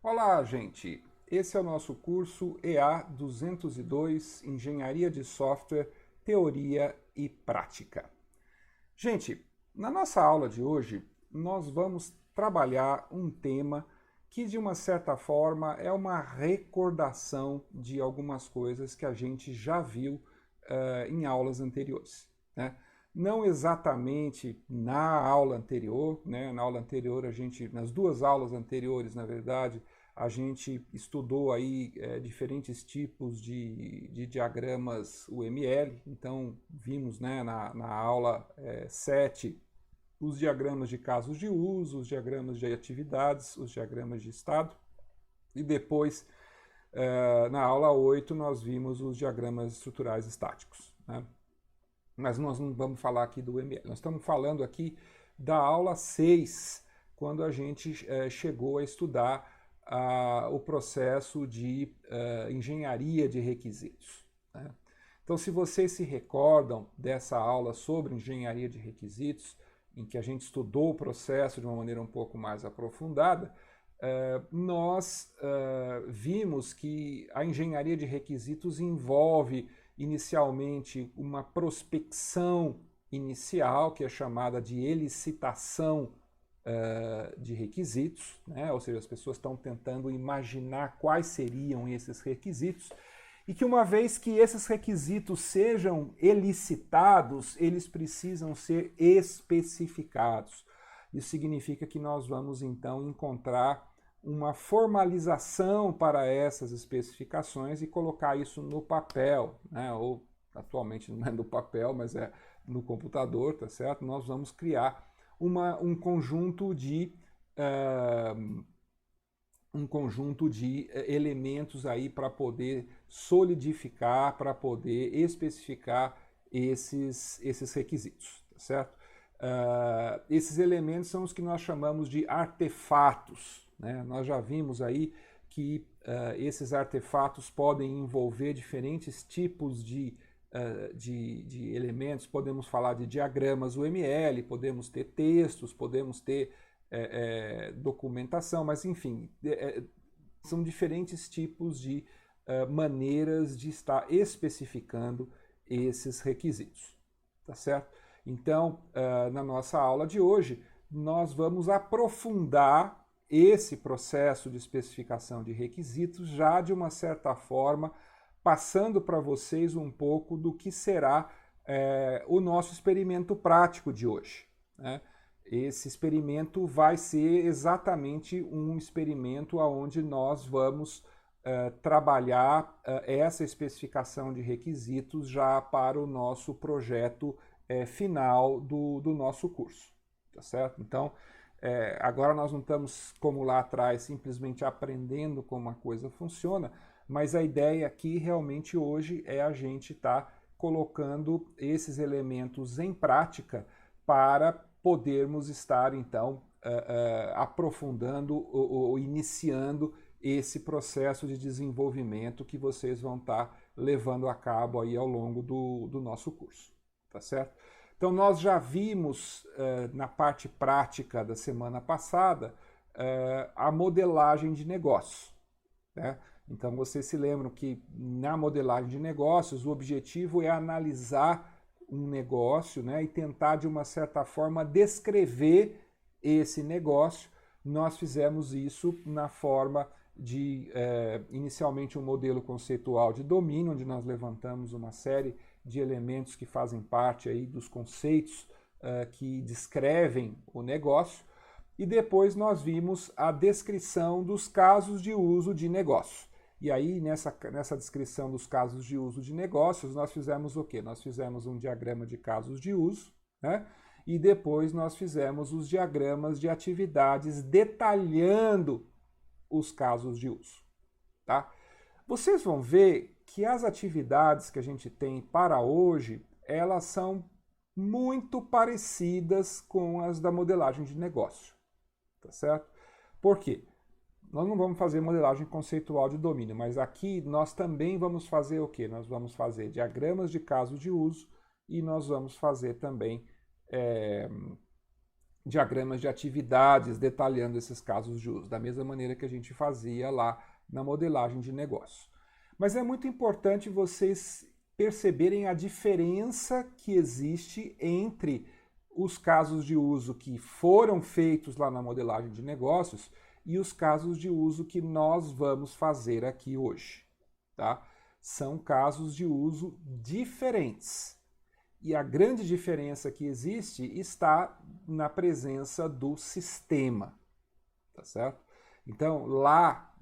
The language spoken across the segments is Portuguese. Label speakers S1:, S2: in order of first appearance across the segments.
S1: Olá, gente! Esse é o nosso curso EA 202, Engenharia de Software, Teoria e Prática. Gente, na nossa aula de hoje, nós vamos trabalhar um tema que, de uma certa forma, é uma recordação de algumas coisas que a gente já viu em aulas anteriores, né? Não exatamente na aula anterior, né? Na aula anterior nas duas aulas anteriores, na verdade, a gente estudou aí diferentes tipos de diagramas UML. Então vimos, né, na aula 7 os diagramas de casos de uso, os diagramas de atividades, os diagramas de estado, e depois na aula 8 nós vimos os diagramas estruturais estáticos, né? Mas nós não vamos falar aqui do UML. Nós estamos falando aqui da aula 6, quando a gente chegou a estudar o processo de engenharia de requisitos, né? Então, se vocês se recordam dessa aula sobre engenharia de requisitos, em que a gente estudou o processo de uma maneira um pouco mais aprofundada, nós vimos que a engenharia de requisitos envolve inicialmente uma prospecção inicial, que é chamada de elicitação de requisitos, né? Ou seja, as pessoas estão tentando imaginar quais seriam esses requisitos, e que uma vez que esses requisitos sejam elicitados, eles precisam ser especificados. Isso significa que nós vamos então encontrar uma formalização para essas especificações e colocar isso no papel, né? Ou atualmente não é no papel, mas é no computador, tá certo? Nós vamos criar um conjunto de elementos aí para poder solidificar, para poder especificar esses requisitos, tá certo? Esses elementos são os que nós chamamos de artefatos, né? Nós já vimos aí que esses artefatos podem envolver diferentes tipos de elementos. Podemos falar de diagramas UML, podemos ter textos, podemos ter documentação, mas enfim, são diferentes tipos de maneiras de estar especificando esses requisitos, tá certo? Então, na nossa aula de hoje, nós vamos aprofundar esse processo de especificação de requisitos, já de uma certa forma, passando para vocês um pouco do que será o nosso experimento prático de hoje, né? Esse experimento vai ser exatamente um experimento onde nós vamos trabalhar essa especificação de requisitos já para o nosso projeto final do nosso curso, tá certo? Então, agora nós não estamos, como lá atrás, simplesmente aprendendo como a coisa funciona, mas a ideia aqui realmente hoje é a gente estar colocando esses elementos em prática para podermos estar, então, aprofundando ou iniciando esse processo de desenvolvimento que vocês vão estar levando a cabo aí ao longo do nosso curso, tá certo? Então, nós já vimos na parte prática da semana passada a modelagem de negócio, né? Então, vocês se lembram que na modelagem de negócios o objetivo é analisar um negócio, né, e tentar, de uma certa forma, descrever esse negócio. Nós fizemos isso na forma de, inicialmente, um modelo conceitual de domínio, onde nós levantamos uma série de elementos que fazem parte aí dos conceitos que descrevem o negócio, e depois nós vimos a descrição dos casos de uso de negócio. E aí, nessa descrição dos casos de uso de negócios, nós fizemos o quê? Nós fizemos um diagrama de casos de uso, né? E depois nós fizemos os diagramas de atividades detalhando os casos de uso, tá? Vocês vão ver que as atividades que a gente tem para hoje, elas são muito parecidas com as da modelagem de negócio, tá certo? Por quê? Nós não vamos fazer modelagem conceitual de domínio, mas aqui nós também vamos fazer o quê? Nós vamos fazer diagramas de caso de uso e nós vamos fazer também diagramas de atividades detalhando esses casos de uso, da mesma maneira que a gente fazia lá na modelagem de negócio. Mas é muito importante vocês perceberem a diferença que existe entre os casos de uso que foram feitos lá na modelagem de negócios e os casos de uso que nós vamos fazer aqui hoje, tá? São casos de uso diferentes. E a grande diferença que existe está na presença do sistema, tá certo? Então, lá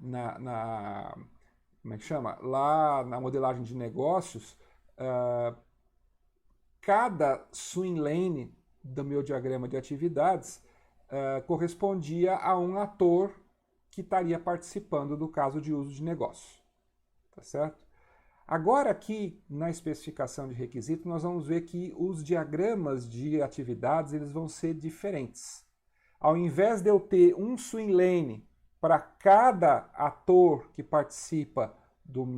S1: como é que chama? Lá na modelagem de negócios, cada swim lane do meu diagrama de atividades correspondia a um ator que estaria participando do caso de uso de negócio, tá certo? Agora aqui na especificação de requisito nós vamos ver que os diagramas de atividades eles vão ser diferentes. Ao invés de eu ter um swim lane para cada ator que participa de um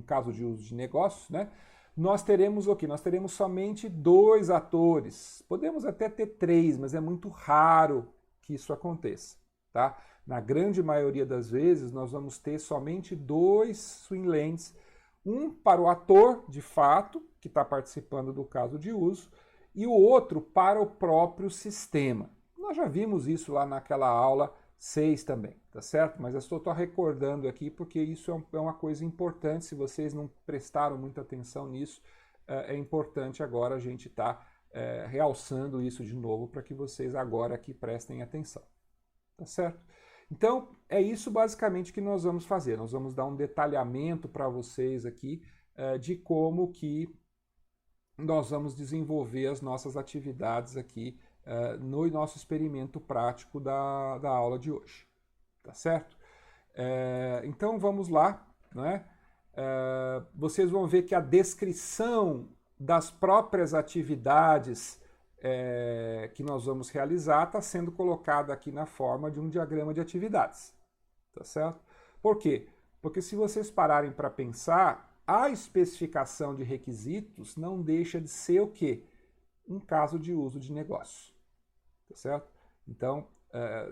S1: caso de uso de negócio, né? Nós teremos o quê? Nós teremos somente 2 atores. Podemos até ter 3, mas é muito raro que isso aconteça, tá? Na grande maioria das vezes, nós vamos ter somente 2 swim lanes, um para o ator, de fato, que está participando do caso de uso, e o outro para o próprio sistema. Nós já vimos isso lá naquela aula 6 também, tá certo? Mas eu estou recordando aqui porque isso é uma coisa importante. Se vocês não prestaram muita atenção nisso, é importante agora a gente estar realçando isso de novo para que vocês agora aqui prestem atenção, tá certo? Então, é isso basicamente que nós vamos fazer. Nós vamos dar um detalhamento para vocês aqui de como que nós vamos desenvolver as nossas atividades aqui no nosso experimento prático da aula de hoje. Tá certo? Então, vamos lá, né? Vocês vão ver que a descrição das próprias atividades que nós vamos realizar está sendo colocada aqui na forma de um diagrama de atividades, tá certo? Por quê? Porque se vocês pararem para pensar, a especificação de requisitos não deixa de ser o quê? Um caso de uso de negócio, tá certo? Então,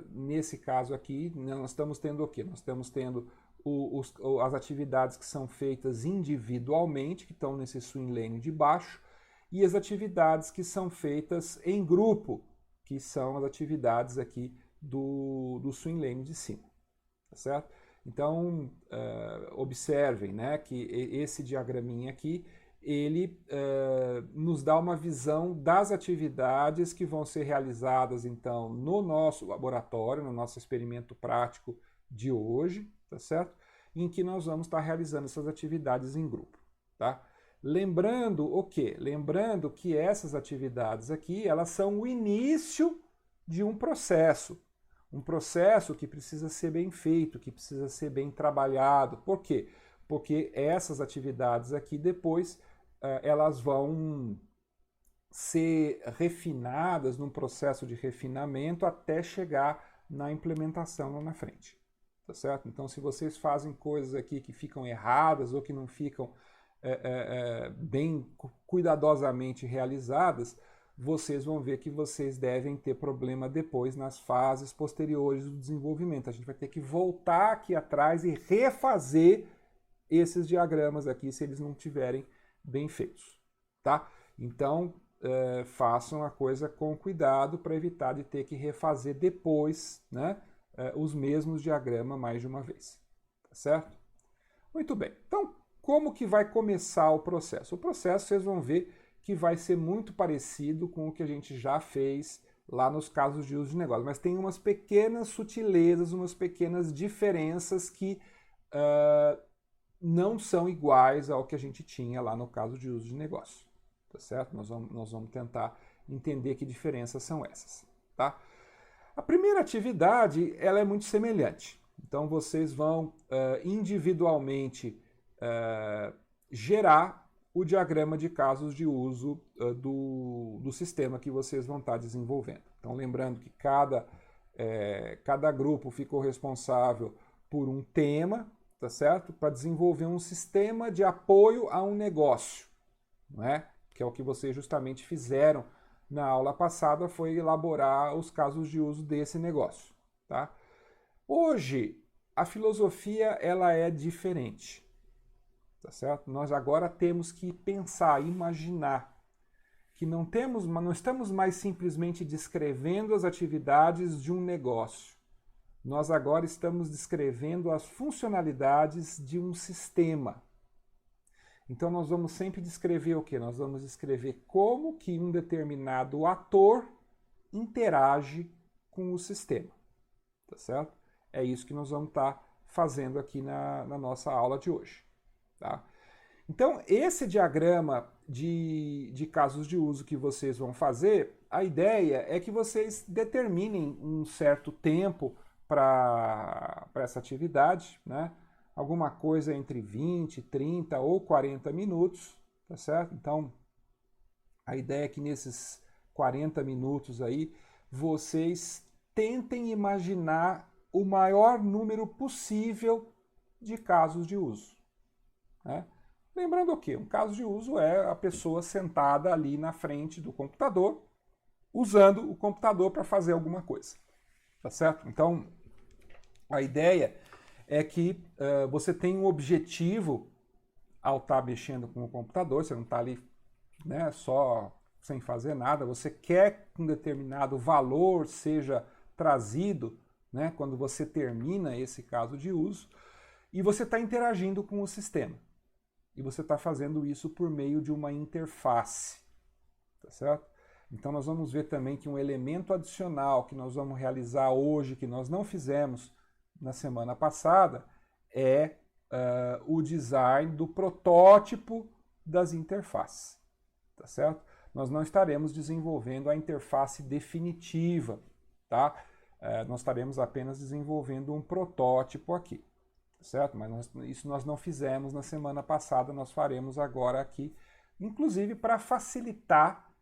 S1: nesse caso aqui, nós estamos tendo o quê? Nós estamos tendo as atividades que são feitas individualmente, que estão nesse swim lane de baixo, e as atividades que são feitas em grupo, que são as atividades aqui do swim lane de cima, tá certo? Então, observem, né, que esse diagraminha aqui, ele nos dá uma visão das atividades que vão ser realizadas, então, no nosso laboratório, no nosso experimento prático de hoje, tá certo? Em que nós vamos estar realizando essas atividades em grupo, tá? Lembrando o quê? Lembrando que essas atividades aqui, elas são o início de um processo que precisa ser bem feito, que precisa ser bem trabalhado. Por quê? Porque essas atividades aqui depois, elas vão ser refinadas num processo de refinamento até chegar na implementação lá na frente, tá certo? Então, se vocês fazem coisas aqui que ficam erradas ou que não ficam bem cuidadosamente realizadas, vocês vão ver que vocês devem ter problema depois nas fases posteriores do desenvolvimento. A gente vai ter que voltar aqui atrás e refazer esses diagramas aqui se eles não estiverem bem feitos, tá? Então, façam a coisa com cuidado para evitar de ter que refazer depois, né, os mesmos diagramas mais de uma vez, tá certo? Muito bem. Então, como que vai começar o processo? O processo, vocês vão ver que vai ser muito parecido com o que a gente já fez lá nos casos de uso de negócio, mas tem umas pequenas sutilezas, umas pequenas diferenças que não são iguais ao que a gente tinha lá no caso de uso de negócio, tá certo? Nós vamos tentar entender que diferenças são essas, tá? A primeira atividade, ela é muito semelhante. Então, vocês vão individualmente gerar o diagrama de casos de uso do sistema que vocês vão estar desenvolvendo. Então, lembrando que cada grupo ficou responsável por um tema, tá certo? Para desenvolver um sistema de apoio a um negócio, não é? que é o que vocês justamente fizeram na aula passada, foi elaborar os casos de uso desse negócio, tá? Hoje, a filosofia ela é diferente, tá certo? Nós agora temos que pensar, imaginar que não estamos mais simplesmente descrevendo as atividades de um negócio. Nós agora estamos descrevendo as funcionalidades de um sistema. Então nós vamos sempre descrever o quê? Nós vamos descrever como que um determinado ator interage com o sistema, tá certo? É isso que nós vamos estar fazendo aqui na nossa aula de hoje, tá? Então, esse diagrama de casos de uso que vocês vão fazer, a ideia é que vocês determinem um certo tempo para essa atividade, né? Alguma coisa entre 20, 30 ou 40 minutos, tá certo? Então, a ideia é que nesses 40 minutos aí, vocês tentem imaginar o maior número possível de casos de uso, né? Lembrando o quê? Um caso de uso é a pessoa sentada ali na frente do computador, usando o computador para fazer alguma coisa, tá certo? Então, a ideia é que você tem um objetivo ao estar mexendo com o computador, você não está ali, né, só sem fazer nada, você quer que um determinado valor seja trazido, né, quando você termina esse caso de uso, e você está interagindo com o sistema. E você está fazendo isso por meio de uma interface, tá certo? Então nós vamos ver também que um elemento adicional que nós vamos realizar hoje, que nós não fizemos na semana passada, é o design do protótipo das interfaces, tá certo? Nós não estaremos desenvolvendo a interface definitiva, tá? Nós estaremos apenas desenvolvendo um protótipo aqui, tá certo? Mas isso nós não fizemos na semana passada, nós faremos agora aqui, inclusive para facilitar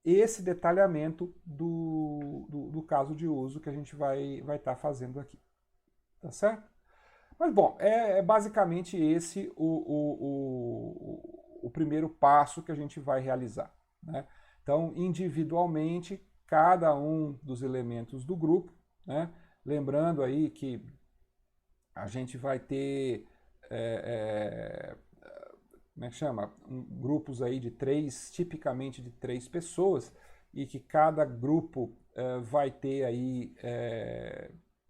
S1: esse detalhamento do caso de uso que a gente vai estar fazendo aqui, tá certo? Mas, bom, é basicamente esse o primeiro passo que a gente vai realizar, né? Então, individualmente, cada um dos elementos do grupo, né? Lembrando aí que a gente vai ter, como é que chama? Grupos aí de tipicamente de 3 pessoas, e que cada grupo vai ter aí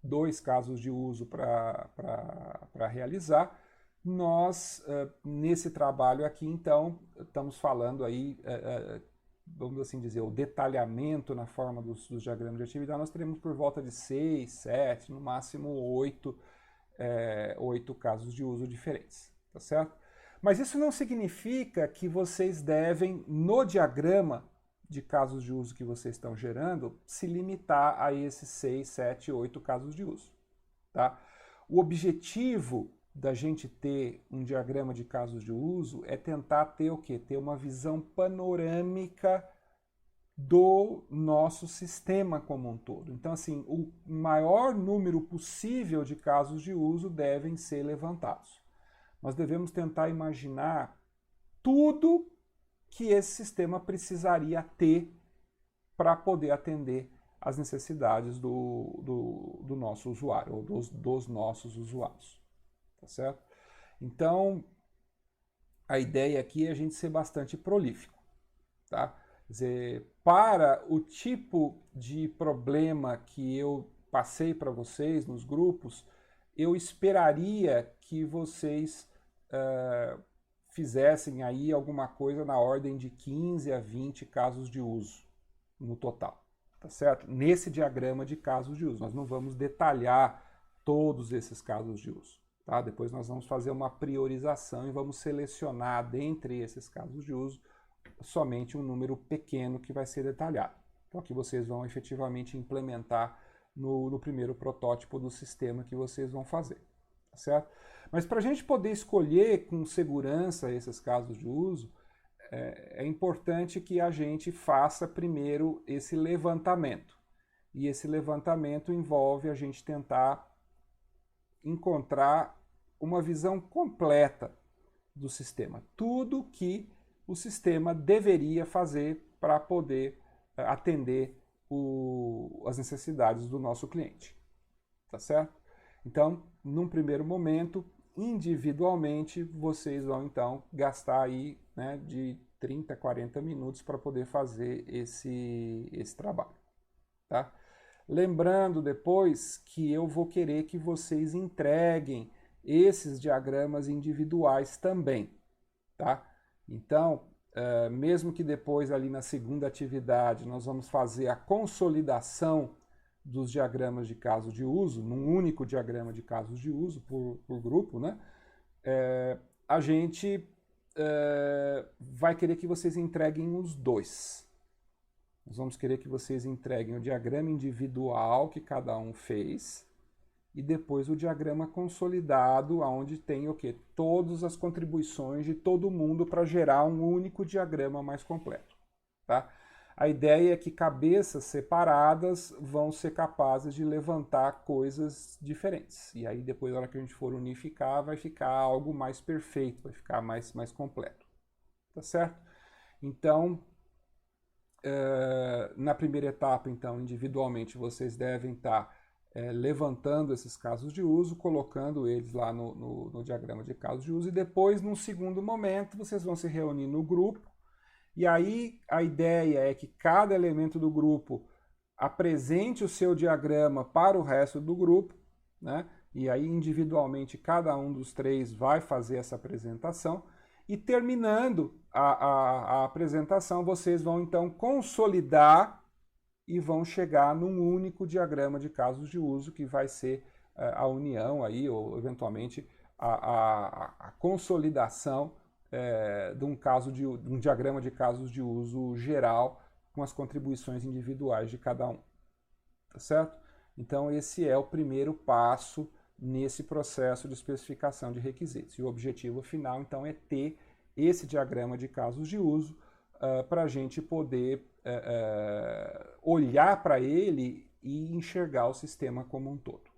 S1: 2 casos de uso para realizar. Nós, nesse trabalho aqui, então, estamos falando aí, vamos assim dizer, o detalhamento na forma dos diagramas de atividade, nós teremos por volta de 6, 7, no máximo 8 casos de uso diferentes, tá certo? Mas isso não significa que vocês devem, no diagrama de casos de uso que vocês estão gerando, se limitar a esses 6, 7, 8 casos de uso, tá? O objetivo da gente ter um diagrama de casos de uso é tentar ter o quê? Ter uma visão panorâmica do nosso sistema como um todo. Então, assim, o maior número possível de casos de uso devem ser levantados. Nós devemos tentar imaginar tudo que esse sistema precisaria ter para poder atender às necessidades do nosso usuário, ou dos nossos usuários, tá certo? Então, a ideia aqui é a gente ser bastante prolífico, tá? Quer dizer, para o tipo de problema que eu passei para vocês nos grupos, eu esperaria que vocês fizessem aí alguma coisa na ordem de 15 a 20 casos de uso no total, tá certo? Nesse diagrama de casos de uso, nós não vamos detalhar todos esses casos de uso, tá? Depois nós vamos fazer uma priorização e vamos selecionar dentre esses casos de uso somente um número pequeno que vai ser detalhado. Então aqui vocês vão efetivamente implementar no primeiro protótipo do sistema que vocês vão fazer, tá certo? Mas para a gente poder escolher com segurança esses casos de uso, é importante que a gente faça primeiro esse levantamento. E esse levantamento envolve a gente tentar encontrar uma visão completa do sistema. Tudo que o sistema deveria fazer para poder atender as necessidades do nosso cliente. Tá certo? Então, num primeiro momento, individualmente, vocês vão então gastar aí, né, de 30 a 40 minutos para poder fazer esse trabalho. Tá? Lembrando depois que eu vou querer que vocês entreguem esses diagramas individuais também. Tá? Então, mesmo que depois ali na segunda atividade nós vamos fazer a consolidação dos diagramas de caso de uso, num único diagrama de casos de uso por grupo, né? A gente vai querer que vocês entreguem os dois. Nós vamos querer que vocês entreguem o diagrama individual que cada um fez e depois o diagrama consolidado, onde tem o quê? Todas as contribuições de todo mundo para gerar um único diagrama mais completo. Tá? A ideia é que cabeças separadas vão ser capazes de levantar coisas diferentes. E aí depois, na hora que a gente for unificar, vai ficar algo mais perfeito, vai ficar mais completo. Tá certo? Então, na primeira etapa, então, individualmente, vocês devem estar levantando esses casos de uso, colocando eles lá no diagrama de casos de uso, e depois, num segundo momento, vocês vão se reunir no grupo, e aí a ideia é que cada elemento do grupo apresente o seu diagrama para o resto do grupo, né? E aí individualmente cada um dos três vai fazer essa apresentação, e terminando a apresentação, vocês vão então consolidar e vão chegar num único diagrama de casos de uso, que vai ser a união aí, ou eventualmente a consolidação de um diagrama de casos de uso geral, com as contribuições individuais de cada um. Tá certo? Então esse é o primeiro passo nesse processo de especificação de requisitos. E o objetivo final, então, é ter esse diagrama de casos de uso para a gente poder olhar para ele e enxergar o sistema como um todo.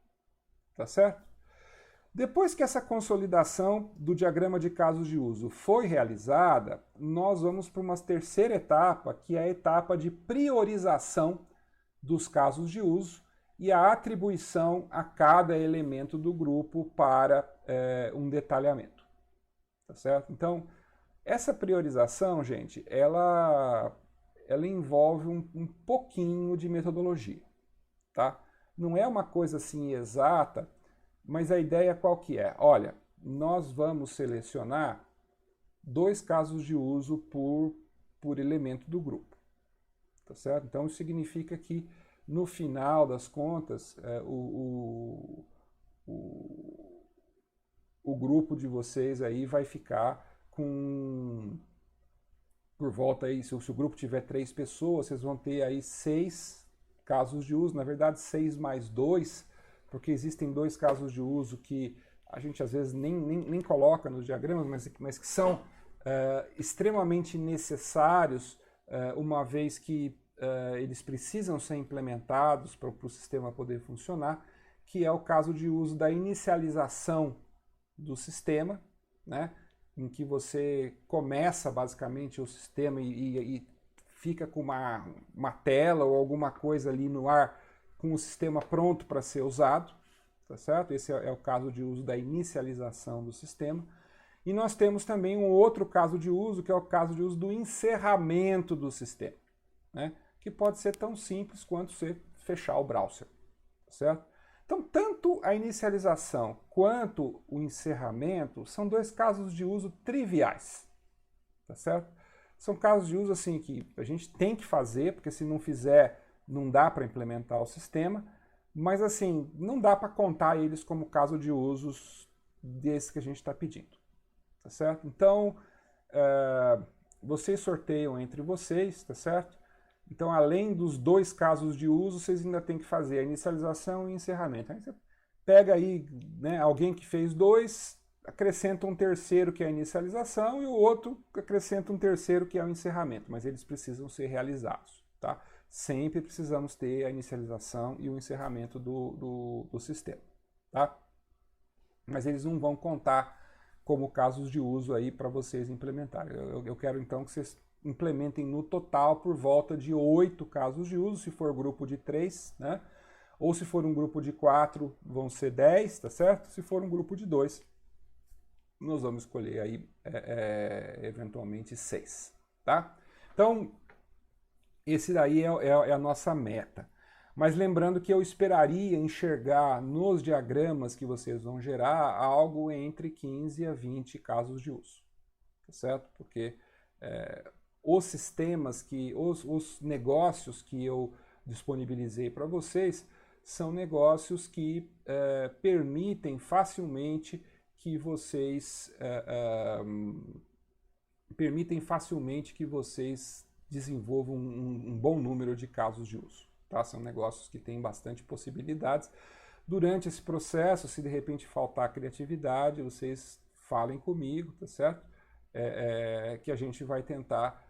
S1: Tá certo? Depois que essa consolidação do diagrama de casos de uso foi realizada, nós vamos para uma terceira etapa, que é a etapa de priorização dos casos de uso e a atribuição a cada elemento do grupo para um detalhamento. Tá certo? Então, essa priorização, gente, ela envolve um pouquinho de metodologia. Tá? Não é uma coisa assim exata, mas a ideia qual que é? Olha, nós vamos selecionar 2 casos de uso por elemento do grupo. Tá certo? Então, isso significa que, no final das contas, o grupo de vocês aí vai ficar com, por volta aí, se o grupo tiver 3 pessoas, vocês vão ter aí 6 casos de uso, na verdade 6 mais 2, porque existem 2 casos de uso que a gente às vezes nem coloca nos diagramas, mas que são extremamente necessários, uma vez que eles precisam ser implementados para o sistema poder funcionar, que é o caso de uso da inicialização do sistema, né, em que você começa basicamente o sistema e fica com uma tela ou alguma coisa ali no ar com o sistema pronto para ser usado, tá certo? Esse é o caso de uso da inicialização do sistema. E nós temos também um outro caso de uso, que é o caso de uso do encerramento do sistema, né? Que pode ser tão simples quanto você fechar o browser, tá certo? Então, tanto a inicialização quanto o encerramento são 2 casos de uso triviais, tá certo? São casos de uso assim que a gente tem que fazer, porque se não fizer, não dá para implementar o sistema, mas assim, não dá para contar eles como caso de usos desse que a gente está pedindo, tá certo? Então, vocês sorteiam entre vocês, tá certo? Então, além dos 2 casos de uso, vocês ainda têm que fazer a inicialização e encerramento. Aí você pega aí, né, alguém que fez 2, acrescenta um terceiro que é a inicialização e o outro acrescenta um terceiro que é o encerramento, mas eles precisam ser realizados, tá? Sempre precisamos ter a inicialização e o encerramento do sistema, tá? Mas eles não vão contar como casos de uso aí para vocês implementarem. Eu quero então que vocês implementem no total por volta de 8 casos de uso, se for grupo de 3, né? Ou se for um grupo de 4, vão ser 10, tá certo? Se for um grupo de 2, nós vamos escolher aí, eventualmente, 6, tá? Então, esse daí é a nossa meta. Mas lembrando que eu esperaria enxergar nos diagramas que vocês vão gerar algo entre 15 a 20 casos de uso, tá certo? Porque os sistemas, os negócios que eu disponibilizei para vocês são negócios que permitem facilmente que vocês desenvolvam um bom número de casos de uso. Tá? São negócios que têm bastante possibilidades. Durante esse processo, se de repente faltar criatividade, vocês falem comigo, tá certo? Que a gente vai tentar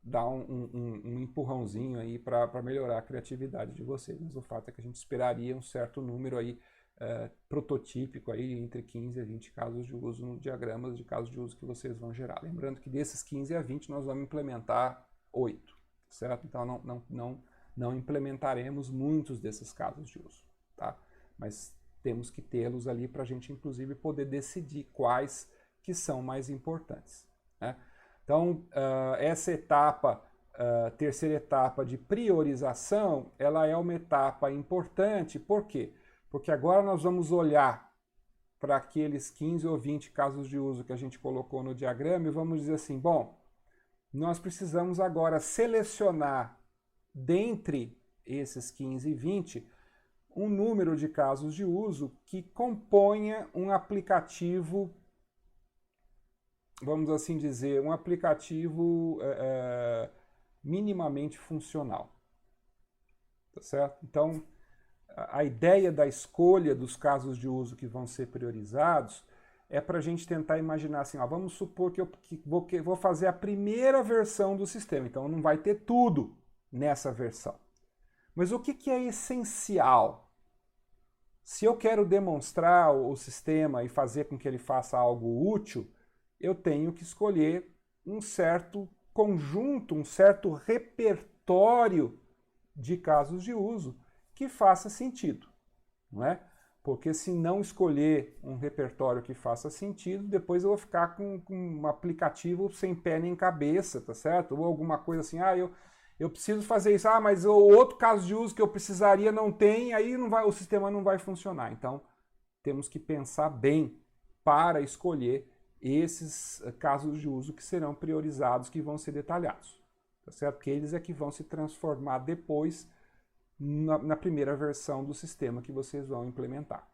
S1: dar um empurrãozinho aí para melhorar a criatividade de vocês. Mas o fato é que a gente esperaria um certo número aí prototípico aí entre 15 a 20 casos de uso no diagramas de casos de uso que vocês vão gerar. Lembrando que desses 15 a 20 nós vamos implementar 8, certo? Então não implementaremos muitos desses casos de uso, tá? Mas temos que tê-los ali para a gente inclusive poder decidir quais que são mais importantes, né? Então essa etapa, terceira etapa de priorização, ela é uma etapa importante. Por quê? Porque agora nós vamos olhar para aqueles 15 ou 20 casos de uso que a gente colocou no diagrama e vamos dizer assim, bom, nós precisamos agora selecionar dentre esses 15 e 20 um número de casos de uso que componha um aplicativo, vamos assim dizer, um aplicativo minimamente funcional. Tá certo? Então, a ideia da escolha dos casos de uso que vão ser priorizados é para a gente tentar imaginar assim, ó, vamos supor que eu vou fazer a primeira versão do sistema, então não vai ter tudo nessa versão. Mas o que é essencial? Se eu quero demonstrar o sistema e fazer com que ele faça algo útil, eu tenho que escolher um certo conjunto, um certo repertório de casos de uso que faça sentido, não é? Porque se não escolher um repertório que faça sentido, depois eu vou ficar com um aplicativo sem pé nem cabeça, tá certo? Ou alguma coisa assim, eu preciso fazer isso, mas o outro caso de uso que eu precisaria não tem, aí o sistema não vai funcionar. Então, temos que pensar bem para escolher esses casos de uso que serão priorizados, que vão ser detalhados, tá certo? Porque eles é que vão se transformar depois na primeira versão do sistema que vocês vão implementar,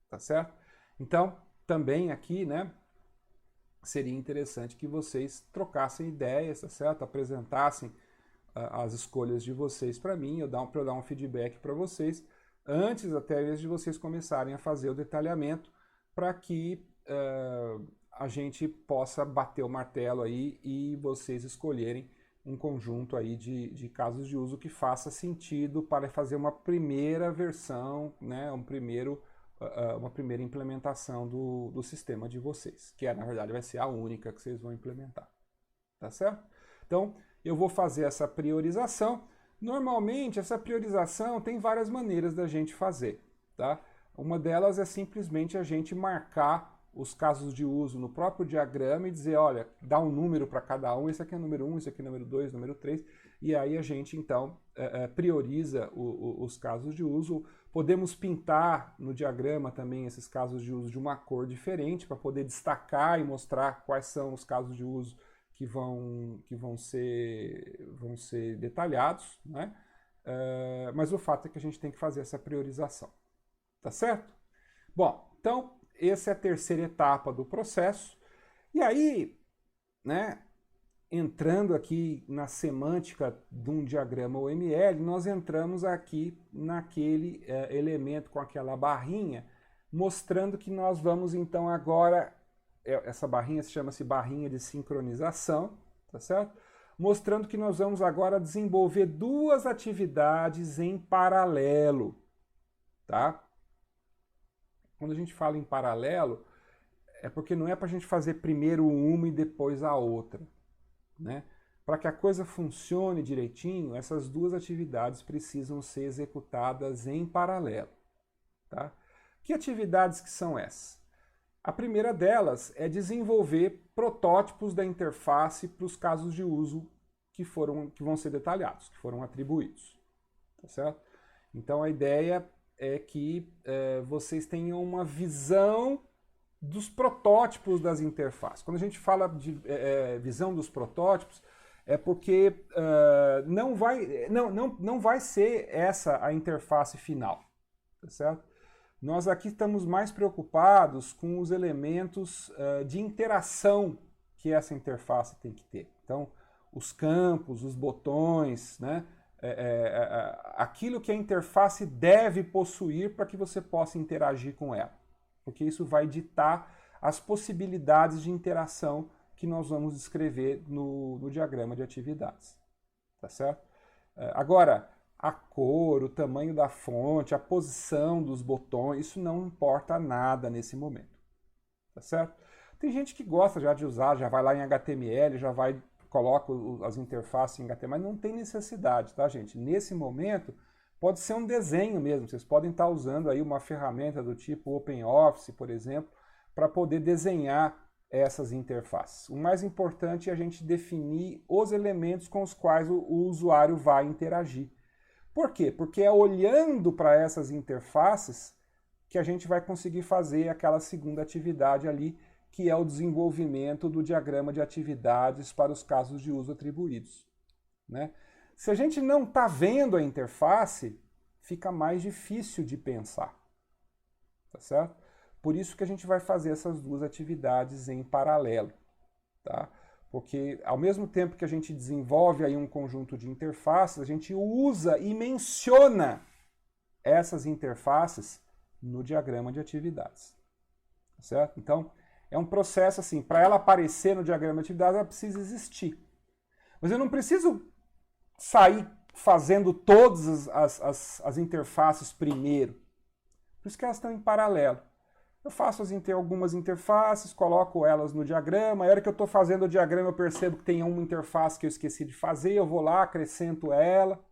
S1: tá certo? Então, também aqui, né, seria interessante que vocês trocassem ideias, tá certo? Apresentassem as escolhas de vocês para mim, para eu dar um feedback para vocês, antes até mesmo de vocês começarem a fazer o detalhamento, para que a gente possa bater o martelo aí e vocês escolherem um conjunto aí de casos de uso que faça sentido para fazer uma primeira versão, né, uma primeira implementação do sistema de vocês, que na verdade vai ser a única que vocês vão implementar, tá certo? Então, eu vou fazer essa priorização. Normalmente, essa priorização tem várias maneiras da gente fazer, tá? Uma delas é simplesmente a gente marcar os casos de uso no próprio diagrama e dizer, olha, dá um número para cada um, esse aqui é o número 1, esse aqui é o número 2, número 3, e aí a gente, então, prioriza os casos de uso. Podemos pintar no diagrama também esses casos de uso de uma cor diferente, para poder destacar e mostrar quais são os casos de uso que vão ser detalhados, né? Mas o fato é que a gente tem que fazer essa priorização, tá certo? Bom, então, essa é a terceira etapa do processo. E aí, né, entrando aqui na semântica de um diagrama OML, nós entramos aqui naquele elemento com aquela barrinha, mostrando que nós vamos então agora, essa barrinha chama-se barrinha de sincronização, tá certo? Mostrando que nós vamos agora desenvolver duas atividades em paralelo, tá? quando a gente fala em paralelo, é porque não é para a gente fazer primeiro uma e depois a outra, né? Para que a coisa funcione direitinho, essas duas atividades precisam ser executadas em paralelo, tá? Que atividades que são essas? A primeira delas é desenvolver protótipos da interface para os casos de uso que vão ser detalhados, que foram atribuídos, tá certo? Então a ideia é que vocês tenham uma visão dos protótipos das interfaces. Quando a gente fala de visão dos protótipos, é porque não vai ser essa a interface final, tá certo? Nós aqui estamos mais preocupados com os elementos de interação que essa interface tem que ter. Então, os campos, os botões, né? Aquilo que a interface deve possuir para que você possa interagir com ela. Porque isso vai ditar as possibilidades de interação que nós vamos descrever no diagrama de atividades. Tá certo? Agora, a cor, o tamanho da fonte, a posição dos botões, isso não importa nada nesse momento. Tá certo? Tem gente que gosta já de usar, já vai lá em HTML, coloca as interfaces em HTML, mas não tem necessidade, tá, gente? Nesse momento, pode ser um desenho mesmo. Vocês podem estar usando aí uma ferramenta do tipo OpenOffice, por exemplo, para poder desenhar essas interfaces. O mais importante é a gente definir os elementos com os quais o usuário vai interagir. Por quê? Porque é olhando para essas interfaces que a gente vai conseguir fazer aquela segunda atividade ali, que é o desenvolvimento do diagrama de atividades para os casos de uso atribuídos, né? Se a gente não está vendo a interface, fica mais difícil de pensar, tá certo? Por isso que a gente vai fazer essas duas atividades em paralelo, tá? Porque ao mesmo tempo que a gente desenvolve aí um conjunto de interfaces, a gente usa e menciona essas interfaces no diagrama de atividades, tá certo? Então, é um processo assim, para ela aparecer no diagrama de atividades, ela precisa existir. Mas eu não preciso sair fazendo todas as interfaces primeiro. Por isso que elas estão em paralelo. Eu faço algumas interfaces, coloco elas no diagrama, a hora que eu estou fazendo o diagrama eu percebo que tem uma interface que eu esqueci de fazer, eu vou lá, acrescento ela,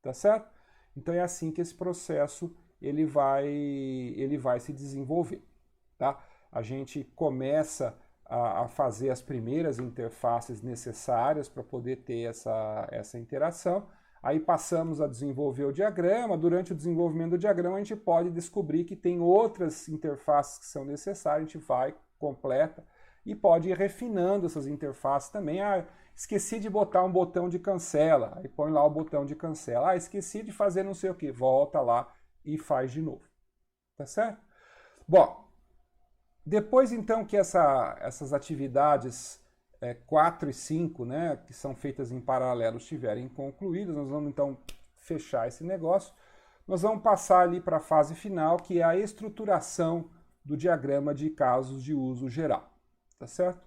S1: tá certo? Então é assim que esse processo ele vai se desenvolver, tá? A gente começa a fazer as primeiras interfaces necessárias para poder ter essa interação. Aí passamos a desenvolver o diagrama. Durante o desenvolvimento do diagrama, a gente pode descobrir que tem outras interfaces que são necessárias, a gente vai, completa, e pode ir refinando essas interfaces também. Ah, esqueci de botar um botão de cancela, aí põe lá o botão de cancela. Ah, esqueci de fazer não sei o que, volta lá e faz de novo. Tá certo? Bom, depois então que essas atividades 4 e 5, né, que são feitas em paralelo, estiverem concluídas, nós vamos então fechar esse negócio. Nós vamos passar ali para a fase final, que é a estruturação do diagrama de casos de uso geral. Tá certo?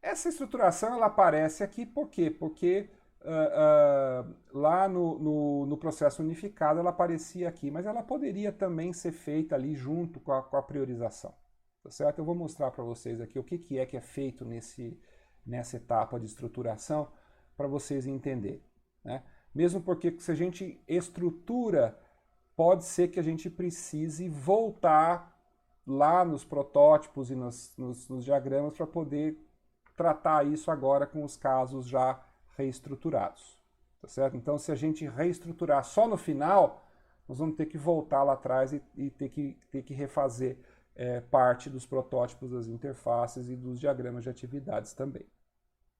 S1: Essa estruturação ela aparece aqui por quê? Porque lá no processo unificado ela aparecia aqui, mas ela poderia também ser feita ali junto com a priorização. Tá certo? Eu vou mostrar para vocês aqui o que é feito nessa etapa de estruturação para vocês entenderem, né? Mesmo porque se a gente estrutura, pode ser que a gente precise voltar lá nos protótipos e nos diagramas para poder tratar isso agora com os casos já reestruturados, tá certo? Então, se a gente reestruturar só no final, nós vamos ter que voltar lá atrás e ter que refazer parte dos protótipos das interfaces e dos diagramas de atividades também.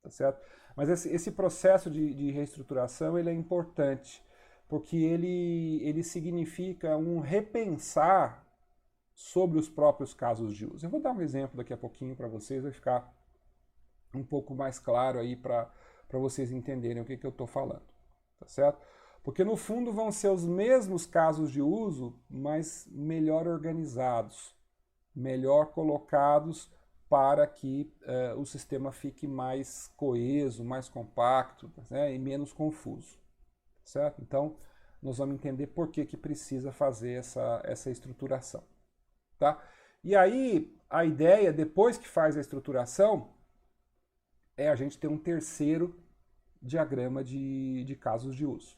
S1: Tá certo? Mas esse processo de reestruturação ele é importante, porque ele significa um repensar sobre os próprios casos de uso. Eu vou dar um exemplo daqui a pouquinho para vocês, vai ficar um pouco mais claro aí para vocês entenderem o que eu estou falando. Tá certo? Porque no fundo vão ser os mesmos casos de uso, mas melhor organizados, melhor colocados para que o sistema fique mais coeso, mais compacto, né, e menos confuso. Certo? Então, nós vamos entender por que precisa fazer essa estruturação. Tá? E aí, a ideia, depois que faz a estruturação, é a gente ter um terceiro diagrama de casos de uso.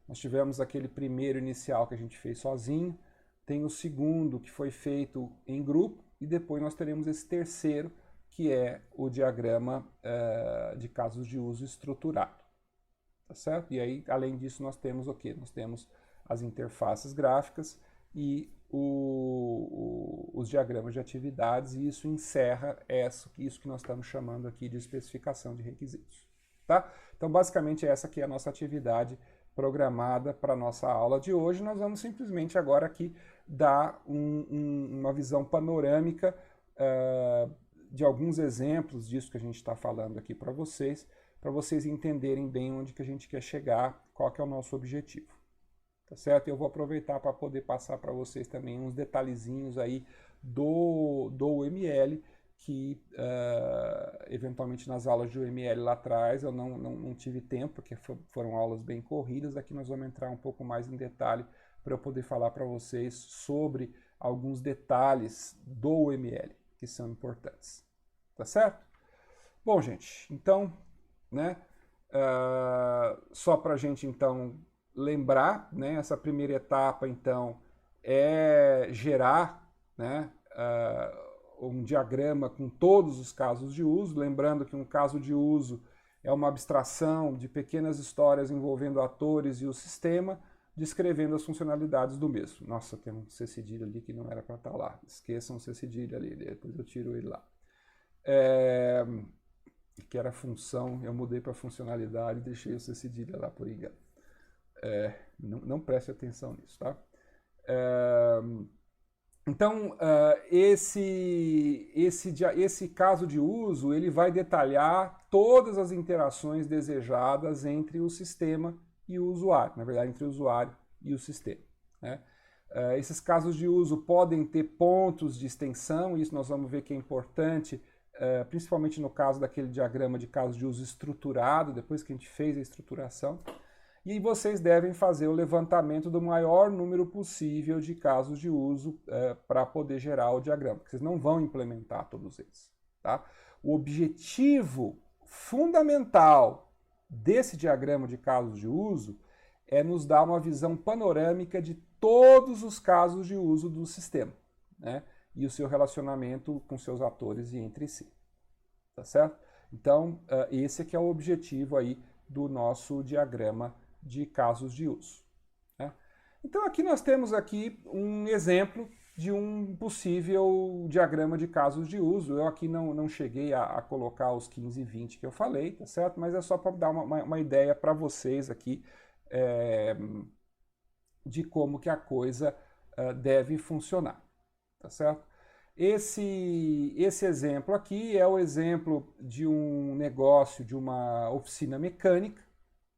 S1: Nós tivemos aquele primeiro inicial que a gente fez sozinho, tem o segundo que foi feito em grupo, e depois nós teremos esse terceiro, que é o diagrama de casos de uso estruturado. Tá certo? E aí, além disso, nós temos o quê? Nós temos as interfaces gráficas e os diagramas de atividades, e isso encerra isso que nós estamos chamando aqui de especificação de requisitos. Tá? Então, basicamente, essa aqui é a nossa atividade programada para a nossa aula de hoje. Nós vamos simplesmente agora aqui dar uma visão panorâmica de alguns exemplos disso que a gente está falando aqui para vocês entenderem bem onde que a gente quer chegar, qual que é o nosso objetivo. Tá certo? Eu vou aproveitar para poder passar para vocês também uns detalhezinhos aí do UML, que eventualmente nas aulas de UML lá atrás eu não tive tempo, porque foram aulas bem corridas. Aqui nós vamos entrar um pouco mais em detalhe para eu poder falar para vocês sobre alguns detalhes do UML que são importantes. Tá certo? Bom, gente, então, né, só para a gente então lembrar, né, essa primeira etapa então é gerar, né, um diagrama com todos os casos de uso, lembrando que um caso de uso é uma abstração de pequenas histórias envolvendo atores e o sistema, descrevendo as funcionalidades do mesmo. Nossa, tem um C cedilha ali que não era para estar lá, esqueçam o C cedilha ali, depois eu tiro ele lá. Que era função, eu mudei para funcionalidade e deixei o C cedilha lá por engano. Não preste atenção nisso, tá? Então, esse caso de uso, ele vai detalhar todas as interações desejadas entre o sistema e o usuário, na verdade, entre o usuário e o sistema, né? Esses casos de uso podem ter pontos de extensão, isso nós vamos ver que é importante, principalmente no caso daquele diagrama de casos de uso estruturado, depois que a gente fez a estruturação. E vocês devem fazer o levantamento do maior número possível de casos de uso para poder gerar o diagrama, porque vocês não vão implementar todos eles. Tá? O objetivo fundamental desse diagrama de casos de uso é nos dar uma visão panorâmica de todos os casos de uso do sistema, né? E o seu relacionamento com seus atores e entre si. Tá certo? Então, esse aqui é o objetivo aí do nosso diagrama de casos de uso, né? Então aqui nós temos aqui um exemplo de um possível diagrama de casos de uso. Eu aqui não cheguei a colocar os 15 e 20 que eu falei, tá certo? Mas é só para dar uma ideia para vocês aqui de como que a coisa deve funcionar, tá certo? Esse exemplo aqui é o exemplo de um negócio, de uma oficina mecânica,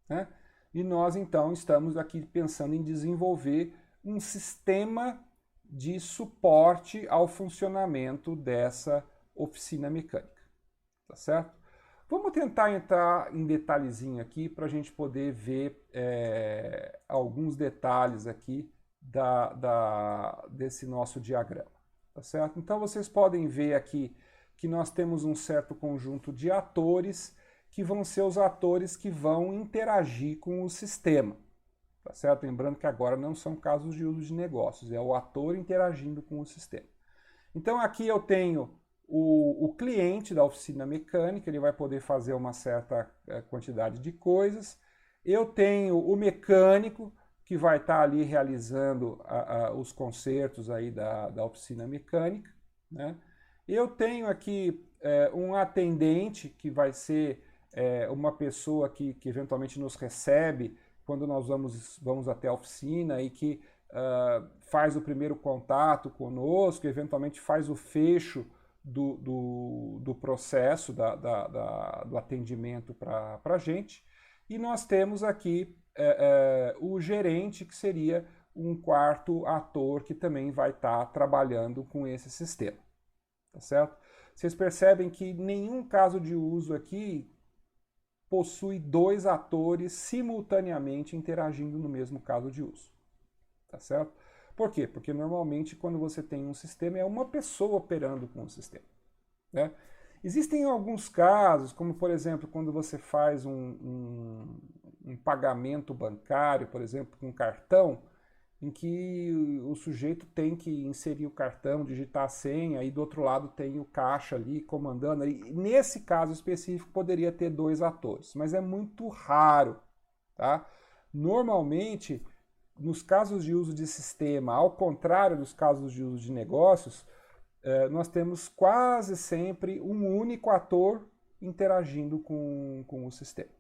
S1: né? E nós, então, estamos aqui pensando em desenvolver um sistema de suporte ao funcionamento dessa oficina mecânica. Tá certo? Vamos tentar entrar em detalhezinho aqui para a gente poder ver alguns detalhes aqui desse nosso diagrama. Tá certo? Então, vocês podem ver aqui que nós temos um certo conjunto de atores que vão ser os atores que vão interagir com o sistema, tá certo? Lembrando que agora não são casos de uso de negócios, é o ator interagindo com o sistema. Então aqui eu tenho o cliente da oficina mecânica, ele vai poder fazer uma certa quantidade de coisas. Eu tenho o mecânico, que vai estar ali realizando os consertos aí da oficina mecânica, né? Eu tenho aqui um atendente, que vai ser uma pessoa que eventualmente nos recebe quando nós vamos até a oficina e que faz o primeiro contato conosco, eventualmente faz o fecho do processo do atendimento para a gente. E nós temos aqui o gerente, que seria um quarto ator que também vai estar trabalhando com esse sistema. Tá certo? Vocês percebem que nenhum caso de uso aqui possui dois atores simultaneamente interagindo no mesmo caso de uso. Tá certo? Por quê? Porque normalmente quando você tem um sistema é uma pessoa operando com o sistema, né? Existem alguns casos, como por exemplo, quando você faz um pagamento bancário, por exemplo, com cartão, em que o sujeito tem que inserir o cartão, digitar a senha, e do outro lado tem o caixa ali comandando. E nesse caso específico poderia ter 2 atores, mas é muito raro, tá? Normalmente, nos casos de uso de sistema, ao contrário dos casos de uso de negócios, nós temos quase sempre um único ator interagindo com o sistema,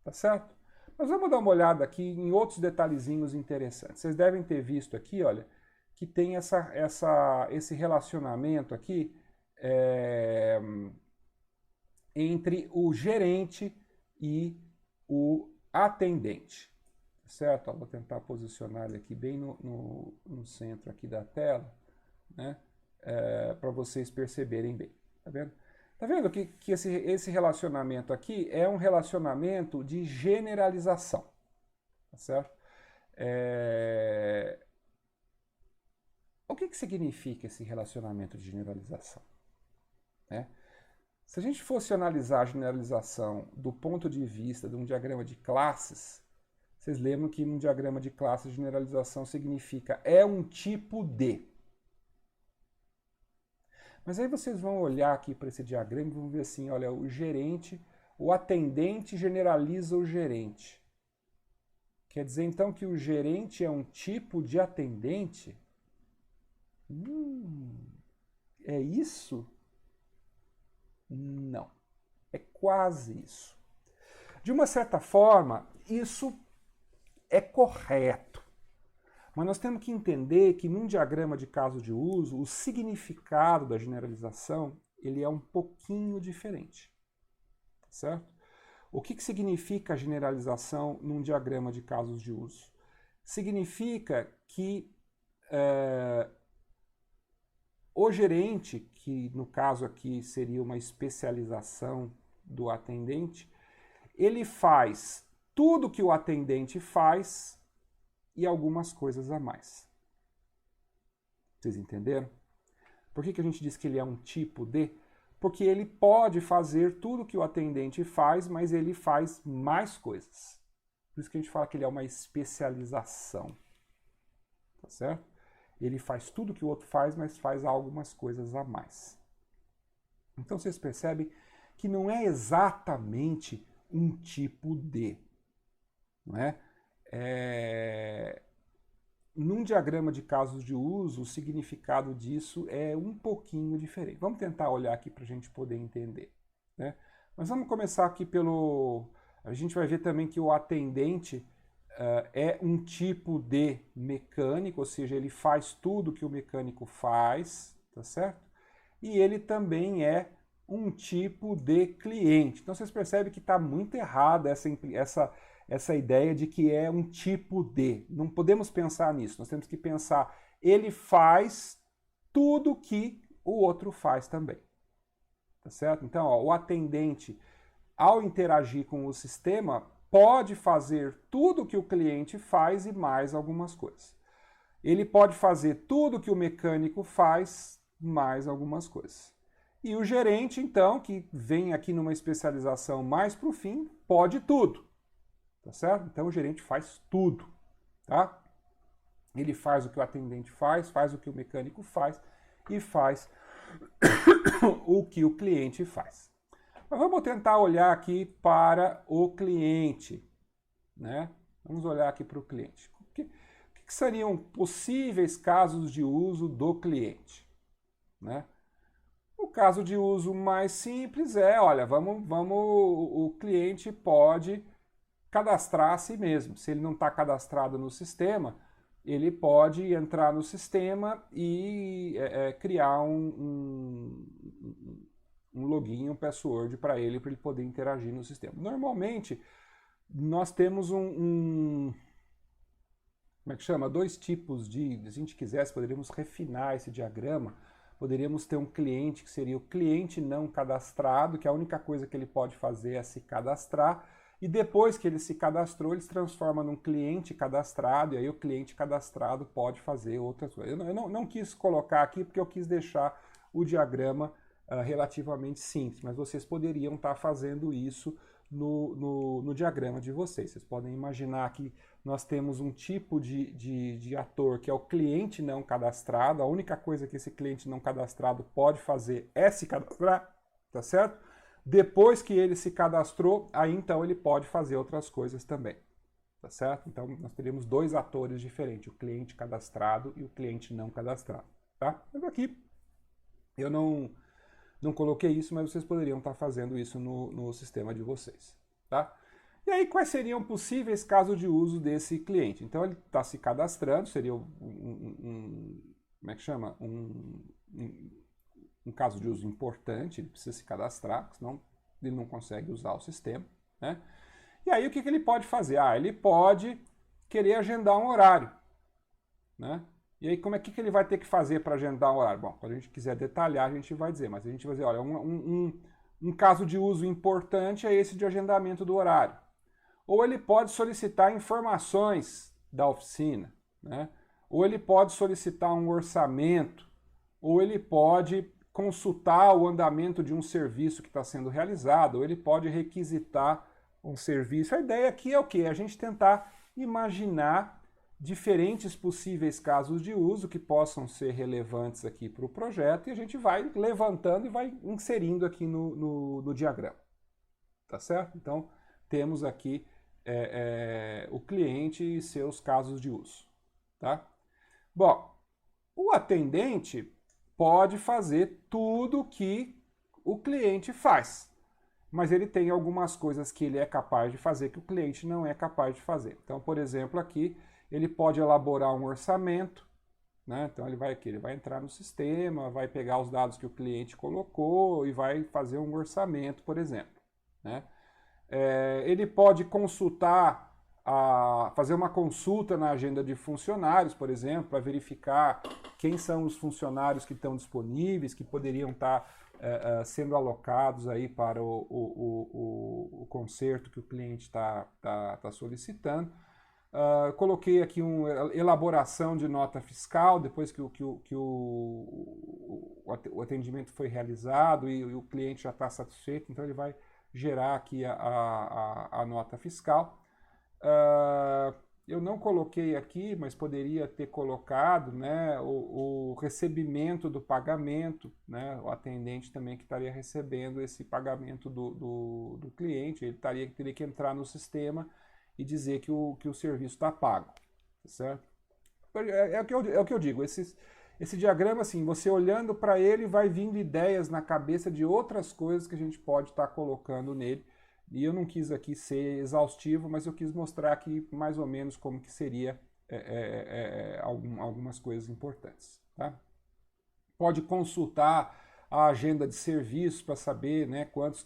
S1: tá certo? Mas vamos dar uma olhada aqui em outros detalhezinhos interessantes. Vocês devem ter visto aqui, olha, que tem esse relacionamento aqui entre o gerente e o atendente, certo? Ó, vou tentar posicionar ele aqui bem no centro aqui da tela, né? Para vocês perceberem bem, tá vendo? Tá vendo que esse relacionamento aqui é um relacionamento de generalização, tá certo? O que significa esse relacionamento de generalização? Né? Se a gente fosse analisar a generalização do ponto de vista de um diagrama de classes, vocês lembram que num diagrama de classes, generalização significa é um tipo de. Mas aí vocês vão olhar aqui para esse diagrama e vão ver assim, olha, o atendente generaliza o gerente. Quer dizer então que o gerente é um tipo de atendente? É isso? Não. É quase isso. De uma certa forma, isso é correto. Mas nós temos que entender que num diagrama de caso de uso, o significado da generalização ele é um pouquinho diferente, certo? O que significa a generalização num diagrama de casos de uso? Significa que o gerente, que no caso aqui seria uma especialização do atendente, ele faz tudo que o atendente faz e algumas coisas a mais. Vocês entenderam? Por que a gente diz que ele é um tipo de? Porque ele pode fazer tudo que o atendente faz, mas ele faz mais coisas. Por isso que a gente fala que ele é uma especialização. Tá certo? Ele faz tudo que o outro faz, mas faz algumas coisas a mais. Então vocês percebem que não é exatamente um tipo de, não é? Num diagrama de casos de uso, o significado disso é um pouquinho diferente. Vamos tentar olhar aqui para a gente poder entender, né? Mas vamos começar aqui pelo... A gente vai ver também que o atendente é um tipo de mecânico, ou seja, ele faz tudo que o mecânico faz, tá certo? E ele também é um tipo de cliente. Então vocês percebem que está muito errada essa ideia de que é um tipo de. Não podemos pensar nisso, nós temos que pensar, ele faz tudo que o outro faz também. Tá certo? Então, ó, o atendente, ao interagir com o sistema, pode fazer tudo que o cliente faz e mais algumas coisas. Ele pode fazer tudo que o mecânico faz, mais algumas coisas. E o gerente, então, que vem aqui numa especialização mais para o fim, pode tudo. Tá certo? Então o gerente faz tudo, tá? Ele faz o que o atendente faz o que o mecânico faz e faz o que o cliente faz. Mas vamos tentar olhar aqui para o cliente, né? Vamos olhar aqui para o cliente. O que seriam possíveis casos de uso do cliente, né? O caso de uso mais simples é, olha, o cliente pode cadastrar a si mesmo. Se ele não está cadastrado no sistema, ele pode entrar no sistema e criar um login, um password para ele poder interagir no sistema. Normalmente, nós temos como é que chama? 2 tipos de... Se a gente quisesse, poderíamos refinar esse diagrama. Poderíamos ter um cliente que seria o cliente não cadastrado, que a única coisa que ele pode fazer é se cadastrar. e depois que ele se cadastrou, ele se transforma num cliente cadastrado, e aí o cliente cadastrado pode fazer outras coisas. Eu não quis colocar aqui porque eu quis deixar o diagrama relativamente simples, mas vocês poderiam estar fazendo isso no diagrama de vocês. Vocês podem imaginar que nós temos um tipo de ator que é o cliente não cadastrado, a única coisa que esse cliente não cadastrado pode fazer é se cadastrar, tá certo? Depois que ele se cadastrou, aí então ele pode fazer outras coisas também, tá certo? Então nós teríamos dois atores diferentes, o cliente cadastrado e o cliente não cadastrado, tá? Mas aqui eu não coloquei isso, mas vocês poderiam estar fazendo isso no sistema de vocês, tá? E aí quais seriam possíveis casos de uso desse cliente? Então ele está se cadastrando, seria como é que chama? Um caso de uso importante, ele precisa se cadastrar, senão ele não consegue usar o sistema, né? E aí o que ele pode fazer? Ele pode querer agendar um horário, né? E aí como é que ele vai ter que fazer para agendar um horário? Bom, quando a gente quiser detalhar, a gente vai dizer, mas a gente vai dizer, olha, um caso de uso importante é esse de agendamento do horário. Ou ele pode solicitar informações da oficina, né? Ou ele pode solicitar um orçamento, ou ele pode consultar o andamento de um serviço que está sendo realizado, ou ele pode requisitar um serviço. A ideia aqui é o quê? A gente tentar imaginar diferentes possíveis casos de uso que possam ser relevantes aqui para o projeto e a gente vai levantando e vai inserindo aqui no diagrama. Tá certo? Então, temos aqui o cliente e seus casos de uso. Tá? Bom, o atendente pode fazer tudo que o cliente faz, mas ele tem algumas coisas que ele é capaz de fazer que o cliente não é capaz de fazer. Então, por exemplo, aqui ele pode elaborar um orçamento, né? Então ele vai entrar no sistema, vai pegar os dados que o cliente colocou e vai fazer um orçamento, por exemplo, né? Ele pode consultar, fazer uma consulta na agenda de funcionários, por exemplo, para verificar quem são os funcionários que estão disponíveis, que poderiam estar sendo alocados aí para o conserto que o cliente está solicitando. Coloquei aqui uma elaboração de nota fiscal, depois que o atendimento foi realizado e o cliente já está satisfeito, então ele vai gerar aqui a nota fiscal. Eu não coloquei aqui, mas poderia ter colocado, né, o recebimento do pagamento, né, o atendente também que estaria recebendo esse pagamento do cliente, ele teria que entrar no sistema e dizer que o serviço está pago, tá certo? É o que eu digo, esse diagrama, assim, você olhando para ele, vai vindo ideias na cabeça de outras coisas que a gente pode estar colocando nele. E eu não quis aqui ser exaustivo, mas eu quis mostrar aqui mais ou menos como que seria algumas coisas importantes. Tá? Pode consultar a agenda de serviços para saber, né, quantos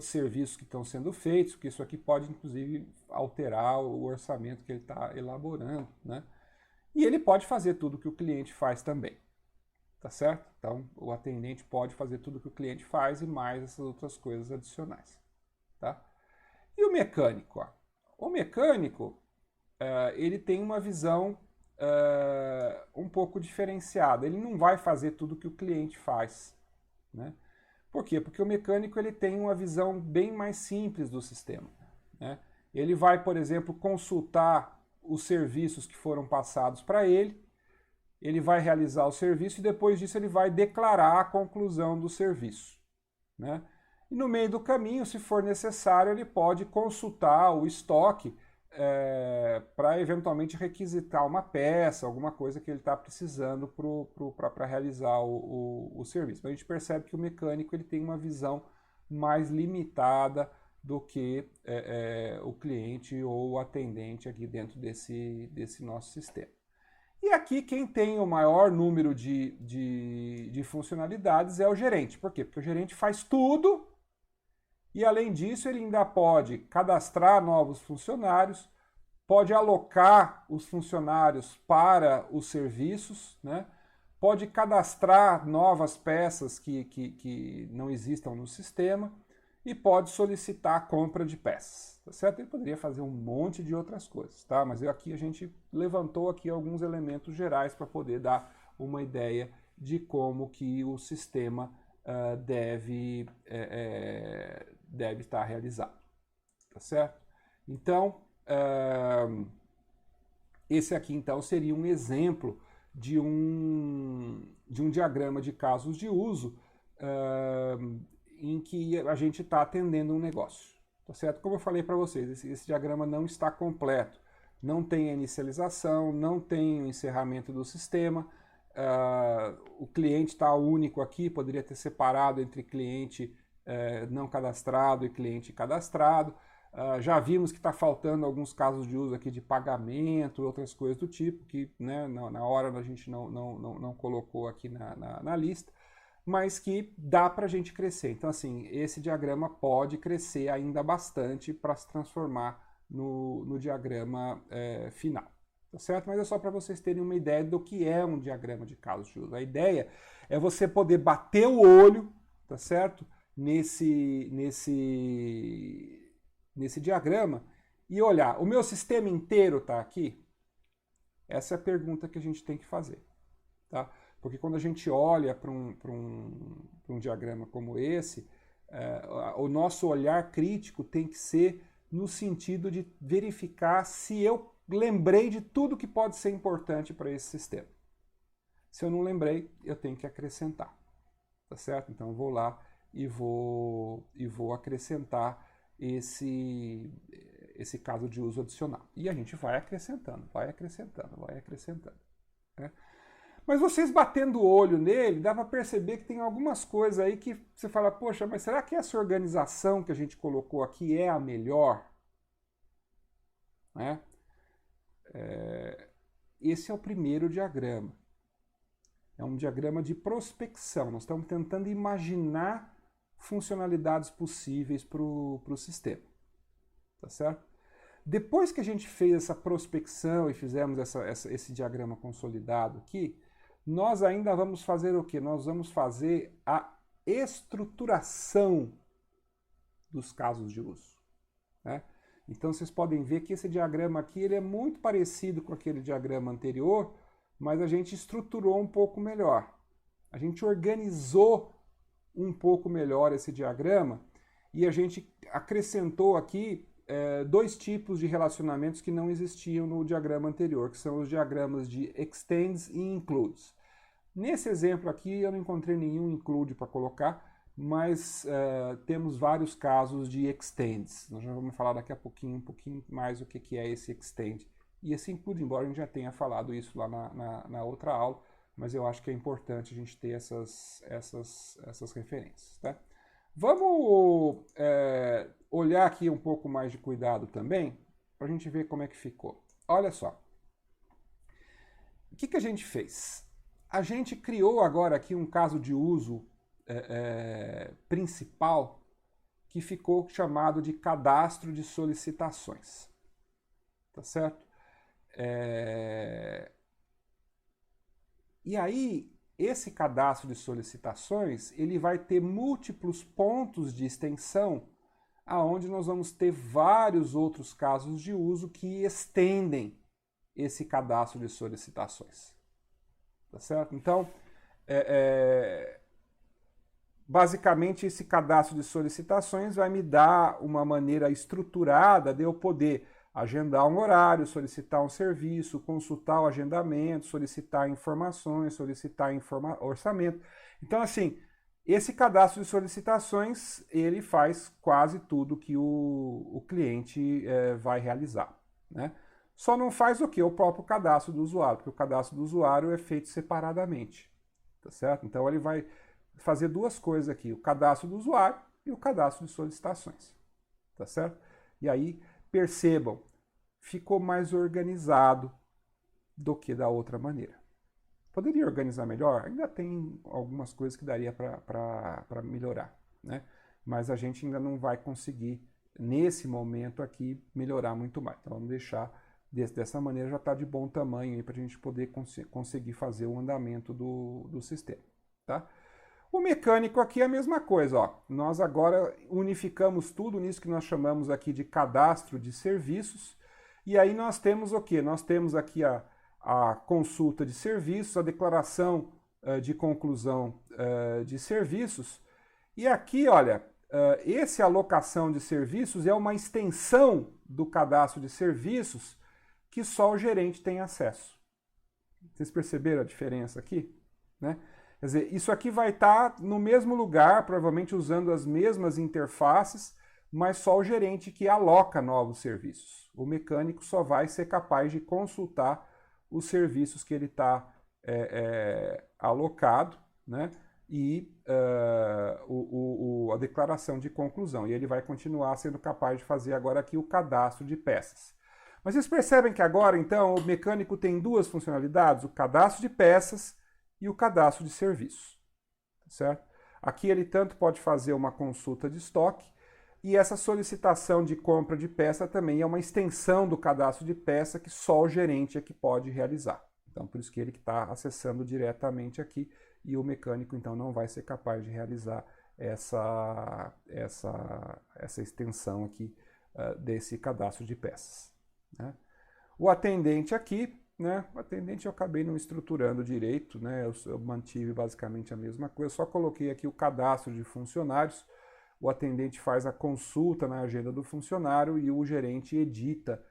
S1: serviços que estão sendo feitos, porque isso aqui pode, inclusive, alterar o orçamento que ele está elaborando, né? E ele pode fazer tudo que o cliente faz também, tá certo? Então, o atendente pode fazer tudo que o cliente faz e mais essas outras coisas adicionais, tá? E o mecânico? O mecânico, ele tem uma visão um pouco diferenciada. Ele não vai fazer tudo que o cliente faz, né? Por quê? Porque o mecânico ele tem uma visão bem mais simples do sistema, né? Ele vai, por exemplo, consultar os serviços que foram passados para ele vai realizar o serviço e depois disso ele vai declarar a conclusão do serviço, né? E no meio do caminho, se for necessário, ele pode consultar o estoque para eventualmente requisitar uma peça, alguma coisa que ele está precisando para realizar o serviço. Mas a gente percebe que o mecânico ele tem uma visão mais limitada do que o cliente ou o atendente aqui dentro desse nosso sistema. E aqui quem tem o maior número de funcionalidades é o gerente. Por quê? Porque o gerente faz tudo e, além disso, ele ainda pode cadastrar novos funcionários, pode alocar os funcionários para os serviços, né? Pode cadastrar novas peças que não existam no sistema e pode solicitar a compra de peças, tá certo? Ele poderia fazer um monte de outras coisas, tá? Mas aqui a gente levantou aqui alguns elementos gerais para poder dar uma ideia de como que o sistema deve estar realizado, tá certo? Então, esse aqui então seria um exemplo de um diagrama de casos de uso em que a gente está atendendo um negócio, tá certo? Como eu falei para vocês, esse diagrama não está completo, não tem a inicialização, não tem o encerramento do sistema, o cliente está único aqui, poderia ter separado entre cliente não cadastrado e cliente cadastrado. Já vimos que está faltando alguns casos de uso aqui de pagamento, outras coisas do tipo, que né, na hora a gente não colocou aqui na lista, mas que dá para a gente crescer. Então, assim, esse diagrama pode crescer ainda bastante para se transformar no diagrama final. Tá certo? Mas é só para vocês terem uma ideia do que é um diagrama de casos de uso. A ideia é você poder bater o olho, tá certo? Nesse diagrama e olhar, o meu sistema inteiro está aqui? Essa é a pergunta que a gente tem que fazer, tá? Porque quando a gente olha para um diagrama como esse, o nosso olhar crítico tem que ser no sentido de verificar se eu lembrei de tudo que pode ser importante para esse sistema. Se eu não lembrei, eu tenho que acrescentar, tá certo? Então eu vou lá e vou acrescentar esse caso de uso adicional. E a gente vai acrescentando. Né? Mas vocês batendo o olho nele, dá para perceber que tem algumas coisas aí que você fala, poxa, mas será que essa organização que a gente colocou aqui é a melhor? Né? Esse é o primeiro diagrama. É um diagrama de prospecção. Nós estamos tentando imaginar funcionalidades possíveis para o sistema. Tá certo? Depois que a gente fez essa prospecção e fizemos esse diagrama consolidado aqui, nós ainda vamos fazer o quê? Nós vamos fazer a estruturação dos casos de uso. Né? Então vocês podem ver que esse diagrama aqui ele é muito parecido com aquele diagrama anterior, mas a gente estruturou um pouco melhor. A gente organizou um pouco melhor esse diagrama e a gente acrescentou aqui dois tipos de relacionamentos que não existiam no diagrama anterior, que são os diagramas de extends e includes. Nesse exemplo aqui eu não encontrei nenhum include para colocar, mas temos vários casos de extends. Nós já vamos falar daqui a pouquinho, um pouquinho mais o que é esse extend. E esse include, embora a gente já tenha falado isso lá na outra aula, mas eu acho que é importante a gente ter essas referências. Tá? Vamos olhar aqui um pouco mais de cuidado também, para a gente ver como é que ficou. Olha só. O que a gente fez? A gente criou agora aqui um caso de uso principal que ficou chamado de cadastro de solicitações. Tá certo? E aí, esse cadastro de solicitações, ele vai ter múltiplos pontos de extensão, aonde nós vamos ter vários outros casos de uso que estendem esse cadastro de solicitações. Tá certo? Então, basicamente, esse cadastro de solicitações vai me dar uma maneira estruturada de eu poder agendar um horário, solicitar um serviço, consultar o agendamento, solicitar informações, solicitar orçamento. Então, assim, esse cadastro de solicitações, ele faz quase tudo que o cliente vai realizar. Né? Só não faz o quê? O próprio cadastro do usuário, porque o cadastro do usuário é feito separadamente. Tá certo? Então, ele vai fazer duas coisas aqui, o cadastro do usuário e o cadastro de solicitações. Tá certo? E aí, percebam, ficou mais organizado do que da outra maneira. Poderia organizar melhor? Ainda tem algumas coisas que daria para melhorar, né? Mas a gente ainda não vai conseguir, nesse momento aqui, melhorar muito mais. Então vamos deixar dessa maneira, já está de bom tamanho para a gente poder conseguir fazer o andamento do sistema. Tá? O mecânico aqui é a mesma coisa, ó. Nós agora unificamos tudo nisso que nós chamamos aqui de cadastro de serviços. E aí nós temos o quê? Nós temos aqui a consulta de serviços, a declaração de conclusão de serviços. E aqui, olha, esse alocação de serviços é uma extensão do cadastro de serviços que só o gerente tem acesso. Vocês perceberam a diferença aqui? Né? Quer dizer, isso aqui vai estar no mesmo lugar, provavelmente usando as mesmas interfaces, mas só o gerente que aloca novos serviços. O mecânico só vai ser capaz de consultar os serviços que ele está alocado, né? E a declaração de conclusão. E ele vai continuar sendo capaz de fazer agora aqui o cadastro de peças. Mas vocês percebem que agora, então, o mecânico tem duas funcionalidades, o cadastro de peças e o cadastro de serviços, certo? Aqui ele tanto pode fazer uma consulta de estoque e essa solicitação de compra de peça também é uma extensão do cadastro de peça que só o gerente é que pode realizar. Então, por isso que ele está acessando diretamente aqui e o mecânico, então, não vai ser capaz de realizar essa extensão aqui desse cadastro de peças. Né? O atendente aqui, né? O atendente eu acabei não estruturando direito, né? Eu mantive basicamente a mesma coisa, só coloquei aqui o cadastro de funcionários, o atendente faz a consulta na agenda do funcionário e o gerente edita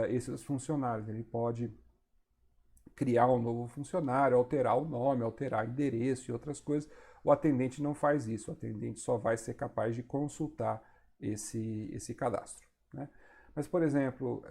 S1: esses funcionários. Ele pode criar um novo funcionário, alterar o nome, alterar endereço e outras coisas. O atendente não faz isso, o atendente só vai ser capaz de consultar esse cadastro. Né? Mas, por exemplo,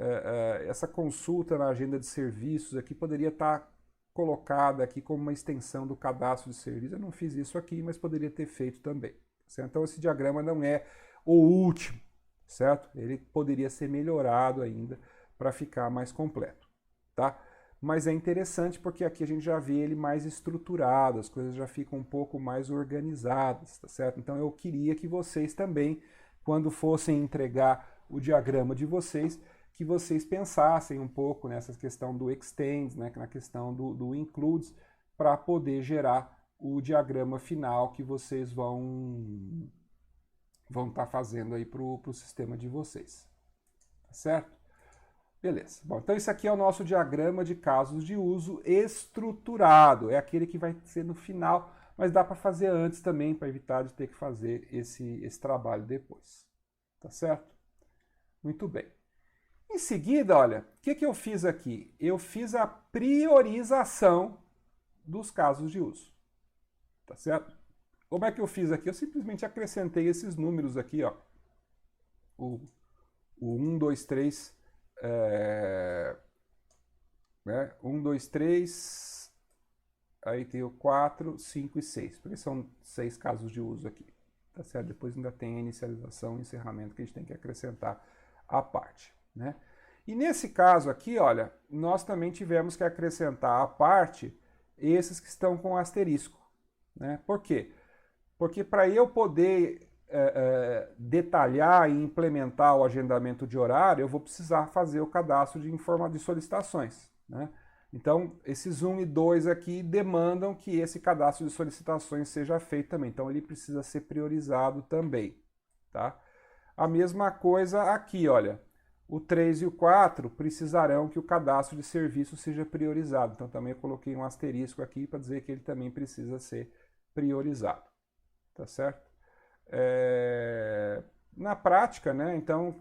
S1: essa consulta na agenda de serviços aqui poderia estar colocada aqui como uma extensão do cadastro de serviços. Eu não fiz isso aqui, mas poderia ter feito também. Certo? Então, esse diagrama não é o último, certo? Ele poderia ser melhorado ainda para ficar mais completo, tá? Mas é interessante porque aqui a gente já vê ele mais estruturado, as coisas já ficam um pouco mais organizadas, tá certo? Então, eu queria que vocês também, quando fossem entregar o diagrama de vocês, que vocês pensassem um pouco nessa questão do extends, né, na questão do includes, para poder gerar o diagrama final que vocês vão estar fazendo aí para o sistema de vocês. Tá certo? Beleza. Bom, então esse aqui é o nosso diagrama de casos de uso estruturado. É aquele que vai ser no final, mas dá para fazer antes também, para evitar de ter que fazer esse trabalho depois. Tá certo? Muito bem. Em seguida, olha, o que eu fiz aqui? Eu fiz a priorização dos casos de uso. Tá certo? Como é que eu fiz aqui? Eu simplesmente acrescentei esses números aqui, ó. O 1, 2, 3, né? 1, 2, 3, aí tem o 4, 5 e 6, porque são 6 casos de uso aqui. Tá certo? Depois ainda tem a inicialização e encerramento que a gente tem que acrescentar à parte, né? E nesse caso aqui, olha, nós também tivemos que acrescentar à parte esses que estão com asterisco. Né? Por quê? Porque para eu poder detalhar e implementar o agendamento de horário, eu vou precisar fazer o cadastro de solicitações. Né? Então, esses 1 e 2 aqui demandam que esse cadastro de solicitações seja feito também. Então, ele precisa ser priorizado também. Tá? A mesma coisa aqui, olha. O 3 e o 4 precisarão que o cadastro de serviço seja priorizado. Então, também eu coloquei um asterisco aqui para dizer que ele também precisa ser priorizado, tá certo? Na prática, né, então, o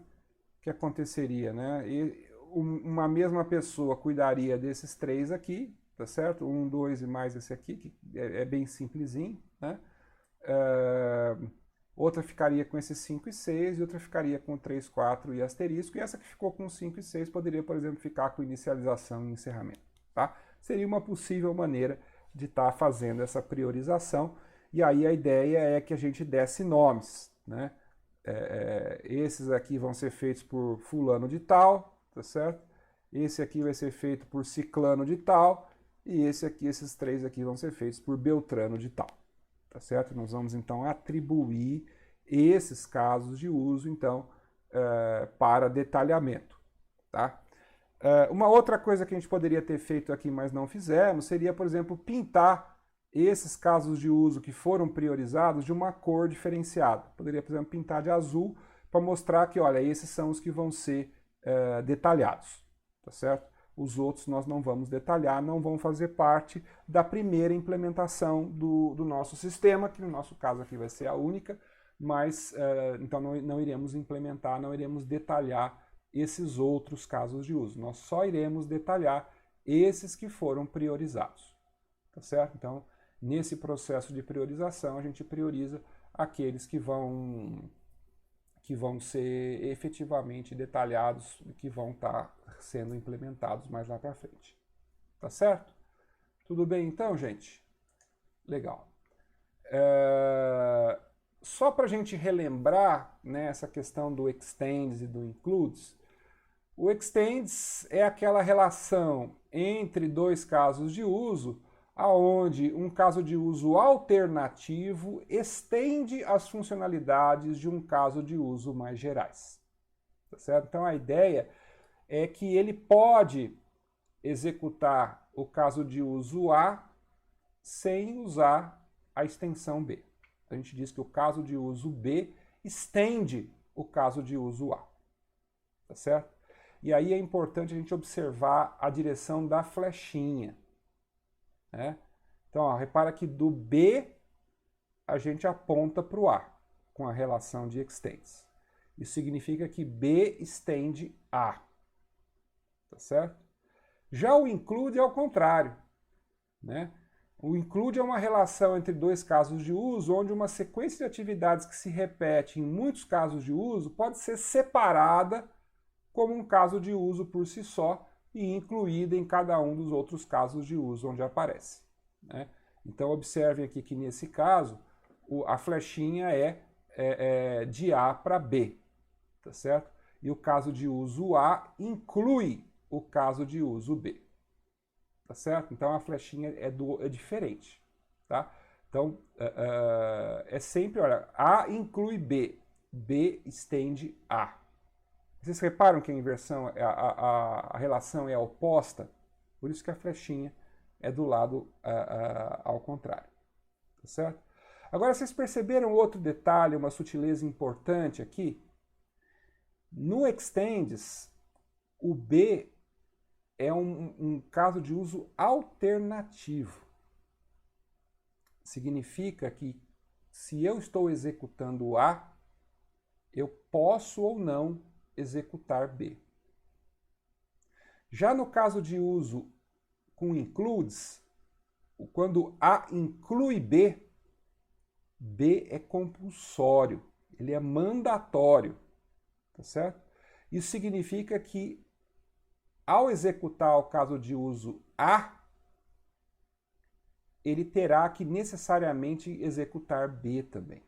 S1: que aconteceria, né? Uma mesma pessoa cuidaria desses 3 aqui, tá certo? 1, 2 e mais esse aqui, que é bem simplesinho, né? Outra ficaria com esses 5 e 6, e outra ficaria com 3, 4 e asterisco, e essa que ficou com 5 e 6 poderia, por exemplo, ficar com inicialização e encerramento, tá? Seria uma possível maneira de estar fazendo essa priorização, e aí a ideia é que a gente desse nomes, né? Esses aqui vão ser feitos por fulano de tal, tá certo? Esse aqui vai ser feito por ciclano de tal, e esses 3 aqui vão ser feitos por beltrano de tal, tá certo? Nós vamos então atribuir esses casos de uso, então, para detalhamento, tá? Uma outra coisa que a gente poderia ter feito aqui, mas não fizemos, seria, por exemplo, pintar esses casos de uso que foram priorizados de uma cor diferenciada. Poderia, por exemplo, pintar de azul para mostrar que, olha, esses são os que vão ser detalhados, tá certo? Os outros nós não vamos detalhar, não vão fazer parte da primeira implementação do nosso sistema, que no nosso caso aqui vai ser a única, mas então não iremos implementar, não iremos detalhar esses outros casos de uso. Nós só iremos detalhar esses que foram priorizados, tá certo? Então, nesse processo de priorização, a gente prioriza aqueles que vão ser efetivamente detalhados e que vão estar sendo implementados mais lá para frente. Tá certo? Tudo bem então, gente? Legal. Só para a gente relembrar, né, essa questão do extends e do includes, o extends é aquela relação entre dois casos de uso aonde um caso de uso alternativo estende as funcionalidades de um caso de uso mais gerais. Tá certo? Então a ideia é que ele pode executar o caso de uso A sem usar a extensão B. A gente diz que o caso de uso B estende o caso de uso A. Tá certo? E aí é importante a gente observar a direção da flechinha. Né? Então, ó, repara que do B a gente aponta para o A, com a relação de extends. Isso significa que B estende A. Tá certo? Já o include é o contrário. Né? O include é uma relação entre dois casos de uso, onde uma sequência de atividades que se repete em muitos casos de uso pode ser separada como um caso de uso por si só, e incluída em cada um dos outros casos de uso onde aparece. Né? Então, observem aqui que, nesse caso, a flechinha é de A para B, tá certo? E o caso de uso A inclui o caso de uso B, tá certo? Então, a flechinha é diferente, tá? Então, é sempre, olha, A inclui B, B estende A. Vocês reparam que a inversão, a relação é oposta? Por isso que a flechinha é do lado ao contrário. Tá certo? Agora, vocês perceberam outro detalhe, uma sutileza importante aqui? No extends, o B é um caso de uso alternativo. Significa que se eu estou executando A, eu posso ou não executar B. Já no caso de uso com includes, quando A inclui B, B é compulsório, ele é mandatório, tá certo? Isso significa que ao executar o caso de uso A, ele terá que necessariamente executar B também,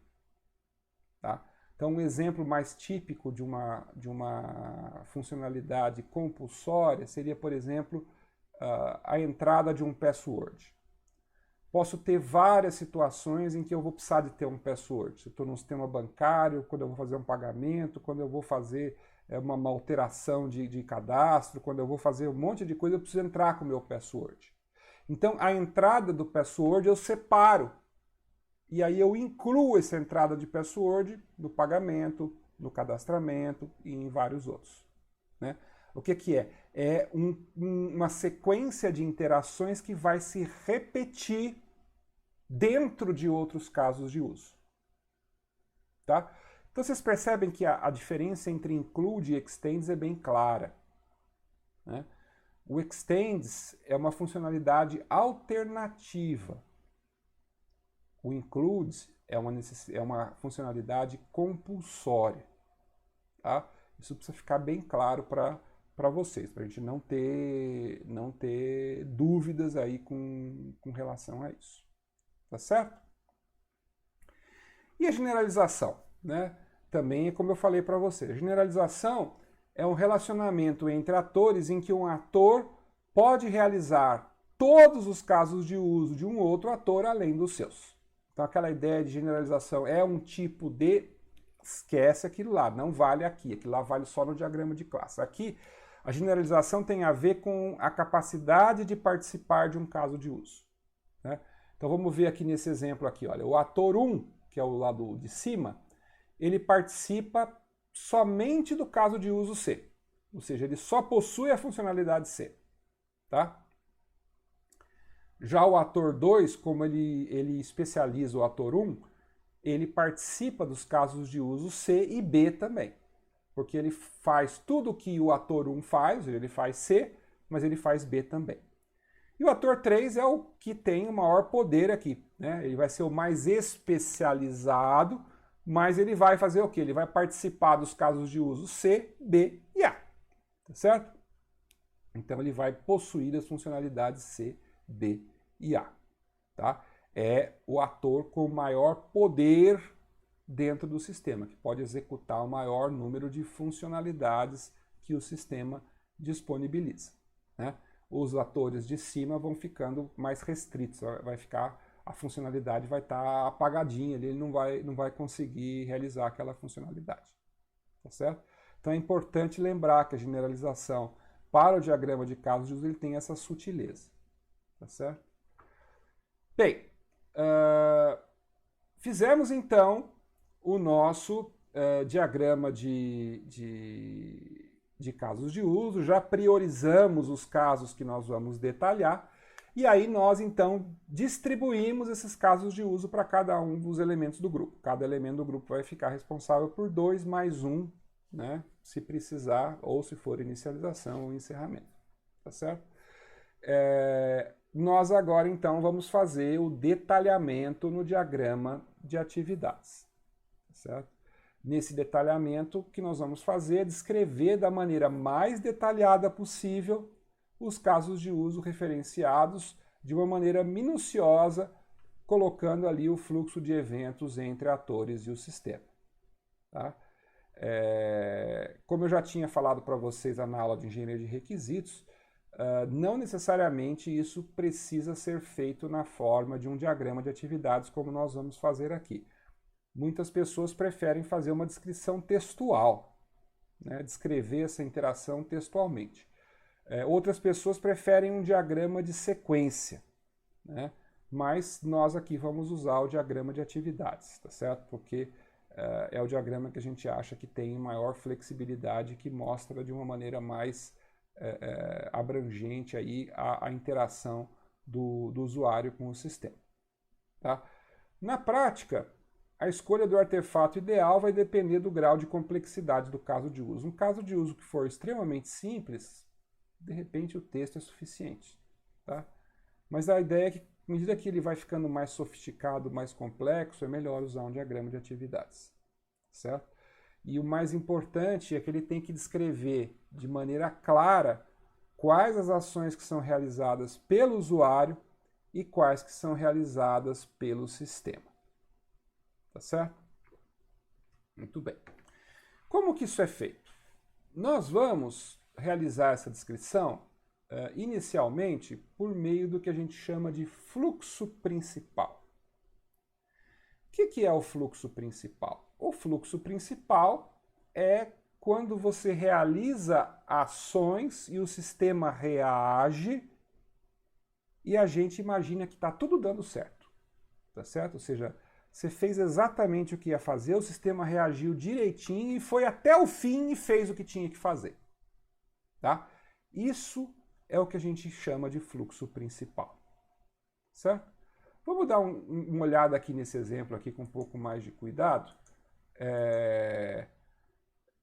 S1: tá? Então, um exemplo mais típico de uma funcionalidade compulsória seria, por exemplo, a entrada de um password. Posso ter várias situações em que eu vou precisar de ter um password. Se eu estou num sistema bancário, quando eu vou fazer um pagamento, quando eu vou fazer uma alteração de cadastro, quando eu vou fazer um monte de coisa, eu preciso entrar com o meu password. Então, a entrada do password eu separo. E aí eu incluo essa entrada de password no pagamento, no cadastramento e em vários outros. Né? O que é? É uma sequência de interações que vai se repetir dentro de outros casos de uso. Tá? Então vocês percebem que a diferença entre include e extends é bem clara. Né? O extends é uma funcionalidade alternativa. O includes é uma funcionalidade compulsória. Tá? Isso precisa ficar bem claro para vocês, para a gente não ter dúvidas aí com relação a isso. Tá certo? E a generalização? Né? Também, como eu falei para você, a generalização é um relacionamento entre atores em que um ator pode realizar todos os casos de uso de um outro ator além dos seus. Então, aquela ideia de generalização é um tipo de... Esquece aquilo lá, não vale aqui. Aquilo lá vale só no diagrama de classe. Aqui, a generalização tem a ver com a capacidade de participar de um caso de uso. Né? Então vamos ver aqui nesse exemplo aqui, olha, o ator 1, que é o lado de cima, ele participa somente do caso de uso C, ou seja, ele só possui a funcionalidade C, tá? Já o ator 2, como ele especializa o ator 1, ele participa dos casos de uso C e B também, porque ele faz tudo o que o ator 1 faz, ele faz C, mas ele faz B também. E o ator 3 é o que tem o maior poder aqui, né? Ele vai ser o mais especializado, mas ele vai fazer o quê? Ele vai participar dos casos de uso C, B e A, tá certo? Então ele vai possuir as funcionalidades C, B e A, tá? É o ator com maior poder dentro do sistema, que pode executar o maior número de funcionalidades que o sistema disponibiliza, né? Os atores de cima vão ficando mais restritos, vai ficar, a funcionalidade vai estar apagadinha, ele não vai conseguir realizar aquela funcionalidade, tá certo? Então é importante lembrar que a generalização para o diagrama de casos de uso ele tem essa sutileza, tá certo? Bem, fizemos então o nosso diagrama de casos de uso, já priorizamos os casos que nós vamos detalhar, e aí nós então distribuímos esses casos de uso para cada um dos elementos do grupo. Cada elemento do grupo vai ficar responsável por 2 mais 1, né, se precisar, ou se for inicialização ou encerramento, tá certo? Nós agora então vamos fazer o detalhamento no diagrama de atividades, tá certo? Nesse detalhamento, o que nós vamos fazer é descrever da maneira mais detalhada possível os casos de uso referenciados de uma maneira minuciosa, colocando ali o fluxo de eventos entre atores e o sistema, tá? Como eu já tinha falado para vocês na aula de engenharia de requisitos, não necessariamente isso precisa ser feito na forma de um diagrama de atividades como nós vamos fazer aqui. Muitas pessoas preferem fazer uma descrição textual, né? Descrever essa interação textualmente. Outras pessoas preferem um diagrama de sequência, né? Mas nós aqui vamos usar o diagrama de atividades, tá certo? Porque é o diagrama que a gente acha que tem maior flexibilidade, que mostra de uma maneira mais abrangente aí a interação do usuário com o sistema, tá? Na prática, a escolha do artefato ideal vai depender do grau de complexidade do caso de uso. Um caso de uso que for extremamente simples, de repente o texto é suficiente, tá? Mas a ideia é que, à medida que ele vai ficando mais sofisticado, mais complexo, é melhor usar um diagrama de atividades, certo? E o mais importante é que ele tem que descrever de maneira clara quais as ações que são realizadas pelo usuário e quais que são realizadas pelo sistema. Tá certo? Muito bem. Como que isso é feito? Nós vamos realizar essa descrição inicialmente por meio do que a gente chama de fluxo principal. O que é o fluxo principal? O fluxo principal é quando você realiza ações e o sistema reage e a gente imagina que está tudo dando certo. Tá certo? Ou seja, você fez exatamente o que ia fazer, o sistema reagiu direitinho e foi até o fim e fez o que tinha que fazer. Tá? Isso é o que a gente chama de fluxo principal. Certo? Vamos dar uma olhada aqui nesse exemplo aqui com um pouco mais de cuidado.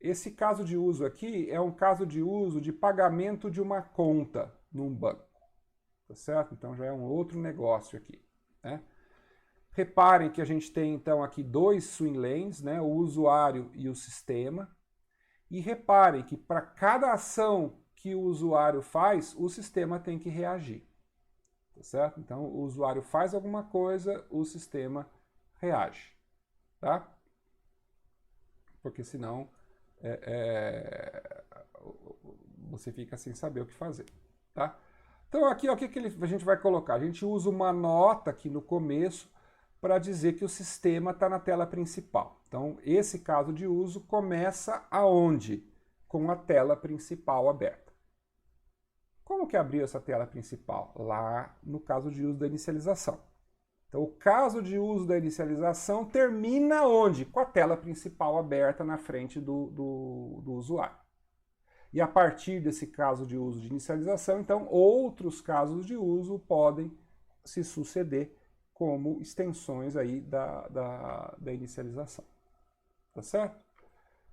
S1: Esse caso de uso aqui é um caso de uso de pagamento de uma conta num banco. Tá certo? Então já é um outro negócio aqui, né? Reparem que a gente tem então aqui 2 swim lanes, né? O usuário e o sistema. E reparem que para cada ação que o usuário faz, o sistema tem que reagir. Tá certo? Então o usuário faz alguma coisa, o sistema reage. Tá? Porque senão você fica sem saber o que fazer. Tá? Então aqui ó, o que a gente vai colocar? A gente usa uma nota aqui no começo para dizer que o sistema está na tela principal. Então, esse caso de uso começa aonde? Com a tela principal aberta. Como que abriu essa tela principal? Lá no caso de uso da inicialização. Então, o caso de uso da inicialização termina onde? Com a tela principal aberta na frente do usuário. E a partir desse caso de uso de inicialização, então, outros casos de uso podem se suceder como extensões aí da inicialização. Tá certo?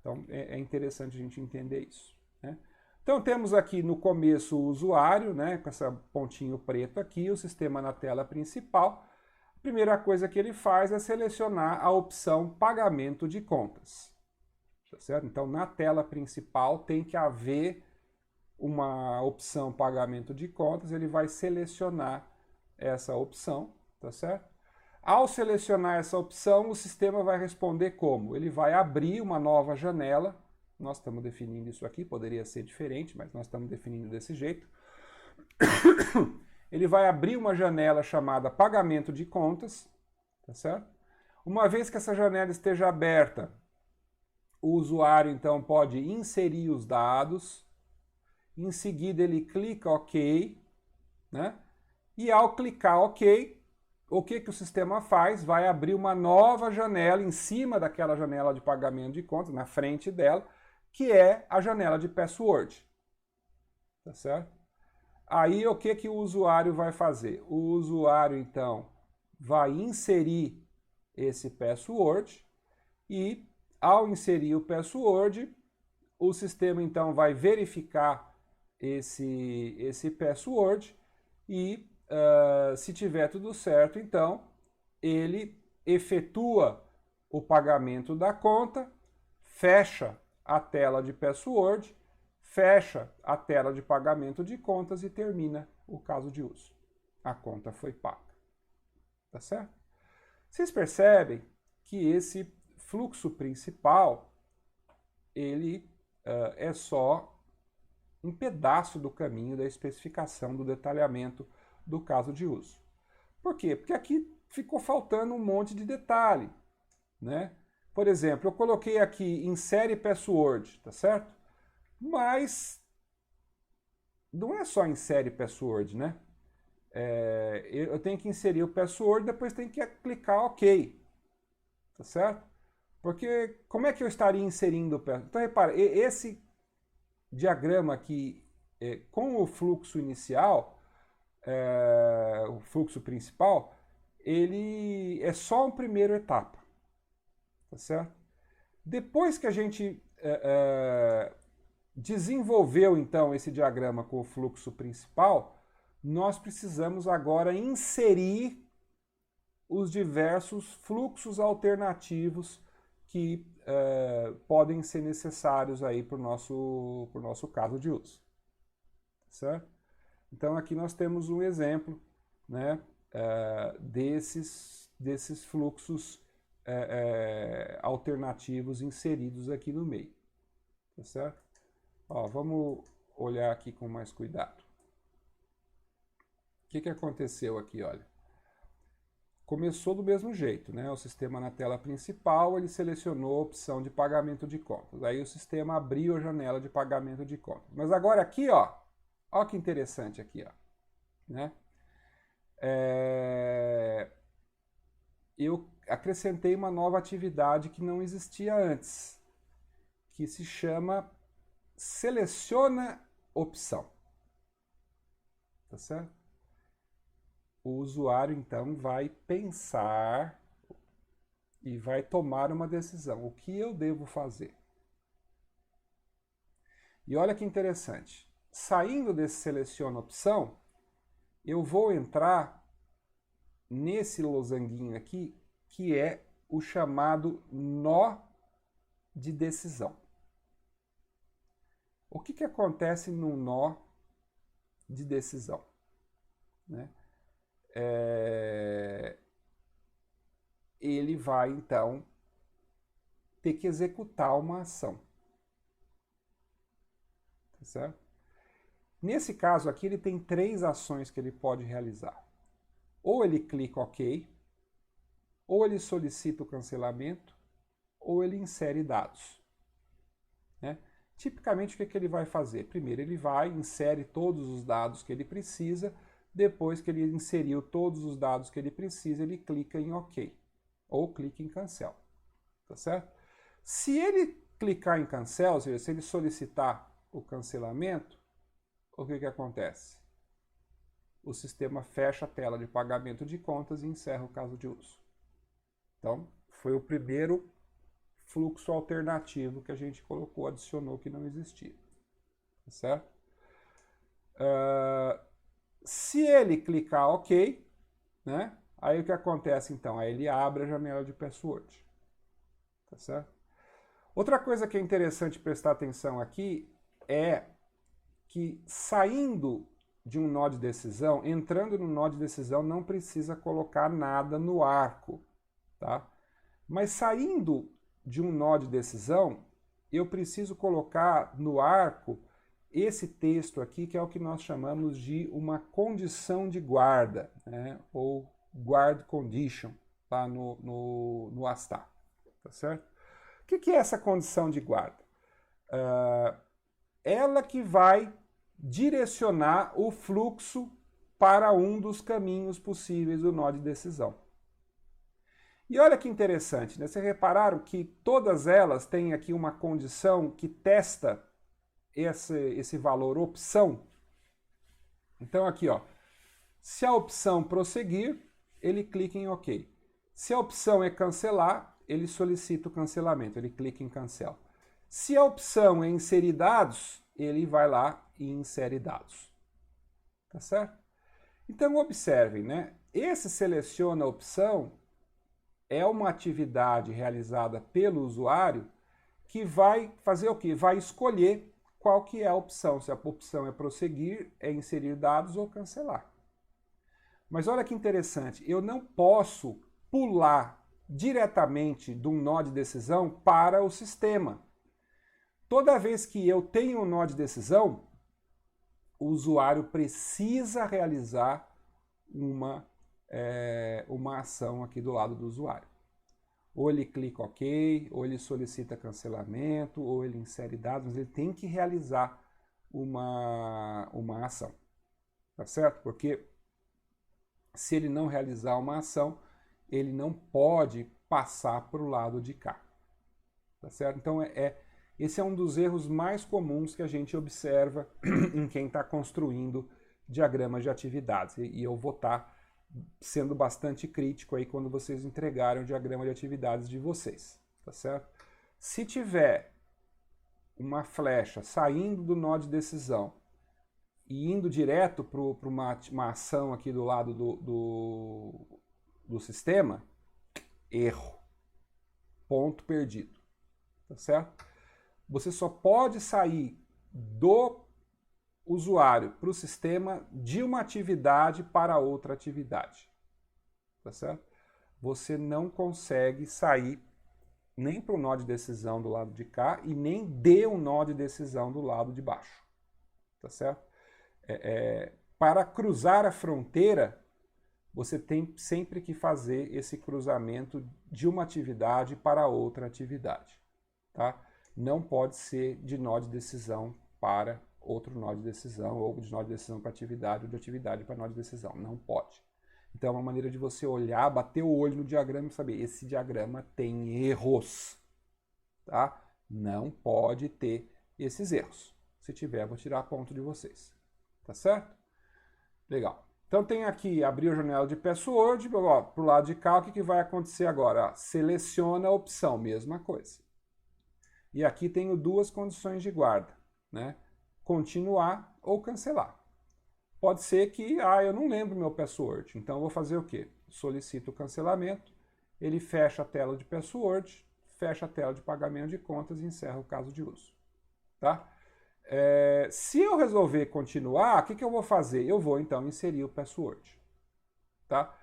S1: Então, é interessante a gente entender isso, né? Então, temos aqui no começo o usuário, né, com esse pontinho preto aqui, o sistema na tela principal. A primeira coisa que ele faz é selecionar a opção pagamento de contas. Tá certo? Então, na tela principal tem que haver uma opção pagamento de contas, ele vai selecionar essa opção, tá certo? Ao selecionar essa opção, o sistema vai responder como? Ele vai abrir uma nova janela. Nós estamos definindo isso aqui, poderia ser diferente, mas nós estamos definindo desse jeito. Ele vai abrir uma janela chamada pagamento de contas, tá certo? Uma vez que essa janela esteja aberta, o usuário então pode inserir os dados, em seguida ele clica OK, né? E ao clicar OK, o que o sistema faz? Vai abrir uma nova janela em cima daquela janela de pagamento de contas, na frente dela, que é a janela de password. Tá certo? Aí o que o usuário vai fazer? O usuário, então, vai inserir esse password e, ao inserir o password, o sistema, então, vai verificar esse password e, se tiver tudo certo, então, ele efetua o pagamento da conta, fecha a tela de password, fecha a tela de pagamento de contas e termina o caso de uso. A conta foi paga. Tá certo? Vocês percebem que esse fluxo principal, ele é só um pedaço do caminho da especificação do detalhamento do caso de uso. Por quê? Porque aqui ficou faltando um monte de detalhe, né? Por exemplo, eu coloquei aqui insere password, tá certo? Mas não é só insere password, né? Eu tenho que inserir o password, depois tenho que clicar OK, tá certo? Porque como é que eu estaria inserindo o password? Então, repara, esse diagrama aqui, com o fluxo inicial, o fluxo principal, ele é só uma primeira etapa, tá certo? Depois que a gente desenvolveu, então, esse diagrama com o fluxo principal, nós precisamos agora inserir os diversos fluxos alternativos que podem ser necessários aí para o nosso caso de uso. Certo? Então, aqui nós temos um exemplo, né, desses fluxos alternativos inseridos aqui no meio. Tá certo? Ó, vamos olhar aqui com mais cuidado. O que aconteceu aqui, olha? Começou do mesmo jeito, né? O sistema na tela principal, ele selecionou a opção de pagamento de contas. Aí o sistema abriu a janela de pagamento de contas. Mas agora aqui, ó que interessante aqui, ó, né? Eu acrescentei uma nova atividade que não existia antes, que se chama seleciona opção. Tá certo? O usuário, então, vai pensar e vai tomar uma decisão. O que eu devo fazer? E olha que interessante. Saindo desse seleciona opção, eu vou entrar nesse losanguinho aqui, que é o chamado nó de decisão. O que acontece no nó de decisão? Né? Ele vai, então, ter que executar uma ação. Tá certo? Nesse caso aqui, ele tem 3 ações que ele pode realizar. Ou ele clica OK, ou ele solicita o cancelamento, ou ele insere dados. Né? Tipicamente, o que ele vai fazer? Primeiro, ele vai, insere todos os dados que ele precisa, Depois que ele inseriu todos os dados que ele precisa, ele clica em OK ou clica em Cancel, tá certo? Se ele clicar em Cancel, ou seja, se ele solicitar o cancelamento, o que acontece? O sistema fecha a tela de pagamento de contas e encerra o caso de uso. Então, foi o primeiro fluxo alternativo que a gente colocou, adicionou que não existia. Tá certo? Se ele clicar OK, né? Aí o que acontece então? Aí ele abre a janela de password. Tá certo? Outra coisa que é interessante prestar atenção aqui é que saindo de um nó de decisão, entrando no nó de decisão, não precisa colocar nada no arco, tá? Mas saindo de um nó de decisão, eu preciso colocar no arco esse texto aqui, que é o que nós chamamos de uma condição de guarda, né? Ou guard condition, tá? no ASTA, tá certo? O que é essa condição de guarda? Ela que vai direcionar o fluxo para um dos caminhos possíveis do nó de decisão. E olha que interessante, né? Vocês repararam que todas elas têm aqui uma condição que testa esse valor opção? Então aqui, ó, se a opção prosseguir, ele clica em OK. Se a opção é cancelar, ele solicita o cancelamento, ele clica em cancel. Se a opção é inserir dados, ele vai lá e insere dados. Tá certo? Então observem, né? Esse seleciona opção é uma atividade realizada pelo usuário que vai fazer o quê? Vai escolher qual que é a opção. Se a opção é prosseguir, é inserir dados ou cancelar. Mas olha que interessante, eu não posso pular diretamente de um nó de decisão para o sistema. Toda vez que eu tenho um nó de decisão, o usuário precisa realizar uma ação aqui do lado do usuário. Ou ele clica OK, ou ele solicita cancelamento, ou ele insere dados, mas ele tem que realizar uma ação. Tá certo? Porque se ele não realizar uma ação, ele não pode passar para o lado de cá. Tá certo? Então, esse é um dos erros mais comuns que a gente observa em quem está construindo diagramas de atividades. E eu vou estar sendo bastante crítico aí quando vocês entregarem o diagrama de atividades de vocês. Tá certo? Se tiver uma flecha saindo do nó de decisão e indo direto para uma ação aqui do lado do sistema, erro. Ponto perdido. Tá certo? Você só pode sair do usuário para o sistema de uma atividade para outra atividade. Tá certo? Você não consegue sair nem para o nó de decisão do lado de cá e nem de um nó de decisão do lado de baixo. Tá certo? Para cruzar a fronteira, você tem sempre que fazer esse cruzamento de uma atividade para outra atividade. Tá? Não pode ser de nó de decisão para outro nó de decisão, ou de nó de decisão para atividade, ou de atividade para nó de decisão. Não pode. Então é uma maneira de você olhar, bater o olho no diagrama e saber, esse diagrama tem erros. Tá? Não pode ter esses erros. Se tiver, eu vou tirar ponto de vocês. Tá certo? Legal. Então tem aqui, abrir a janela de password, para o lado de cá, o que vai acontecer agora? Seleciona a opção, mesma coisa. E aqui tenho duas condições de guarda, né? Continuar ou cancelar. Pode ser que, eu não lembro meu password, então eu vou fazer o quê? Solicito o cancelamento, ele fecha a tela de password, fecha a tela de pagamento de contas e encerra o caso de uso. Tá? Se eu resolver continuar, o que eu vou fazer? Eu vou então inserir o password. Tá?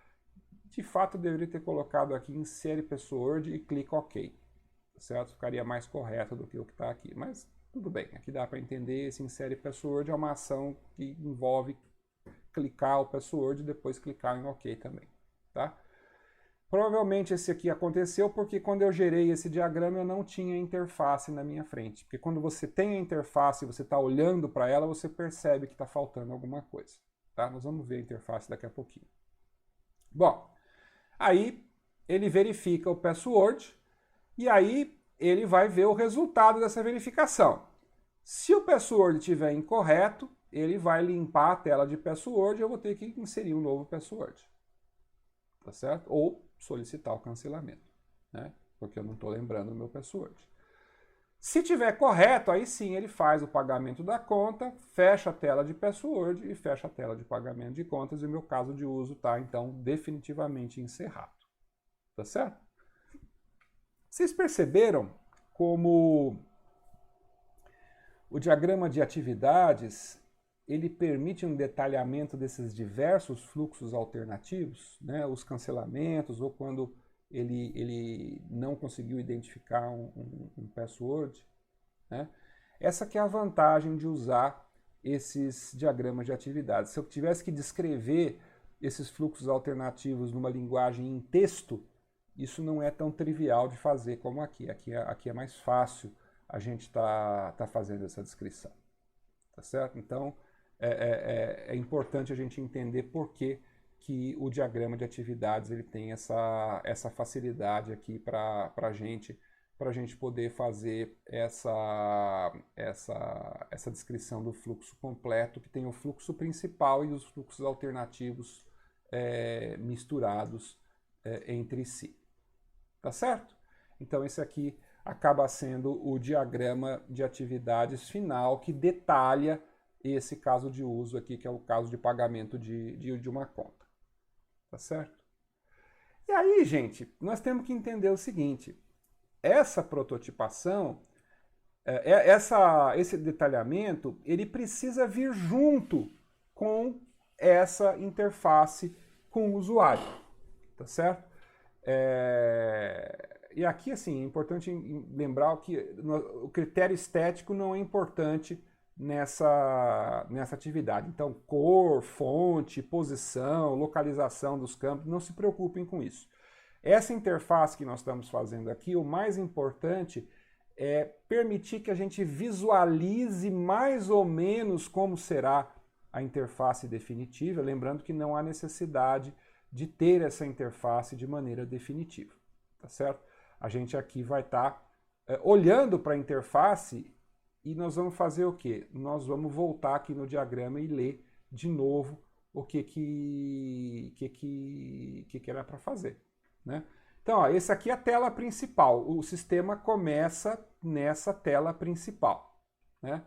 S1: De fato, eu deveria ter colocado aqui insere password e clica OK. Certo? Ficaria mais correto do que o que está aqui, mas tudo bem, aqui dá para entender. Esse insere password é uma ação que envolve clicar o password e depois clicar em OK também, tá? Provavelmente esse aqui aconteceu porque quando eu gerei esse diagrama eu não tinha interface na minha frente, porque quando você tem a interface e você está olhando para ela, você percebe que está faltando alguma coisa, Tá? Nós vamos ver a interface daqui a pouquinho. Bom, aí ele verifica o password e aí ele vai ver o resultado dessa verificação. Se o password estiver incorreto, ele vai limpar a tela de password e eu vou ter que inserir um novo password. Tá certo? Ou solicitar o cancelamento, né? Porque eu não estou lembrando o meu password. Se tiver correto, aí sim ele faz o pagamento da conta, fecha a tela de password e fecha a tela de pagamento de contas e o meu caso de uso está, então, definitivamente encerrado. Tá certo? Vocês perceberam como o diagrama de atividades ele permite um detalhamento desses diversos fluxos alternativos, né? Os cancelamentos ou quando ele não conseguiu identificar um password, né? Essa que é a vantagem de usar esses diagramas de atividades. Se eu tivesse que descrever esses fluxos alternativos numa linguagem em texto, isso não é tão trivial de fazer como aqui. Aqui é mais fácil a gente tá fazendo essa descrição. Tá certo? Então, é importante a gente entender por que o diagrama de atividades ele tem essa facilidade aqui para a gente poder fazer essa descrição do fluxo completo, que tem o fluxo principal e os fluxos alternativos misturados entre si. Tá certo? Então esse aqui acaba sendo o diagrama de atividades final que detalha esse caso de uso aqui, que é o caso de pagamento de uma conta. Tá certo? E aí, gente, nós temos que entender o seguinte, essa prototipação, esse detalhamento, ele precisa vir junto com essa interface com o usuário, tá certo? E aqui, assim, é importante lembrar que o critério estético não é importante nessa atividade. Então, cor, fonte, posição, localização dos campos, não se preocupem com isso. Essa interface que nós estamos fazendo aqui, o mais importante é permitir que a gente visualize mais ou menos como será a interface definitiva, lembrando que não há necessidade de ter essa interface de maneira definitiva, tá certo? A gente aqui vai estar olhando para a interface e nós vamos fazer o quê? Nós vamos voltar aqui no diagrama e ler de novo o que era para fazer, né? Então, ó, esse aqui é a tela principal. O sistema começa nessa tela principal, né?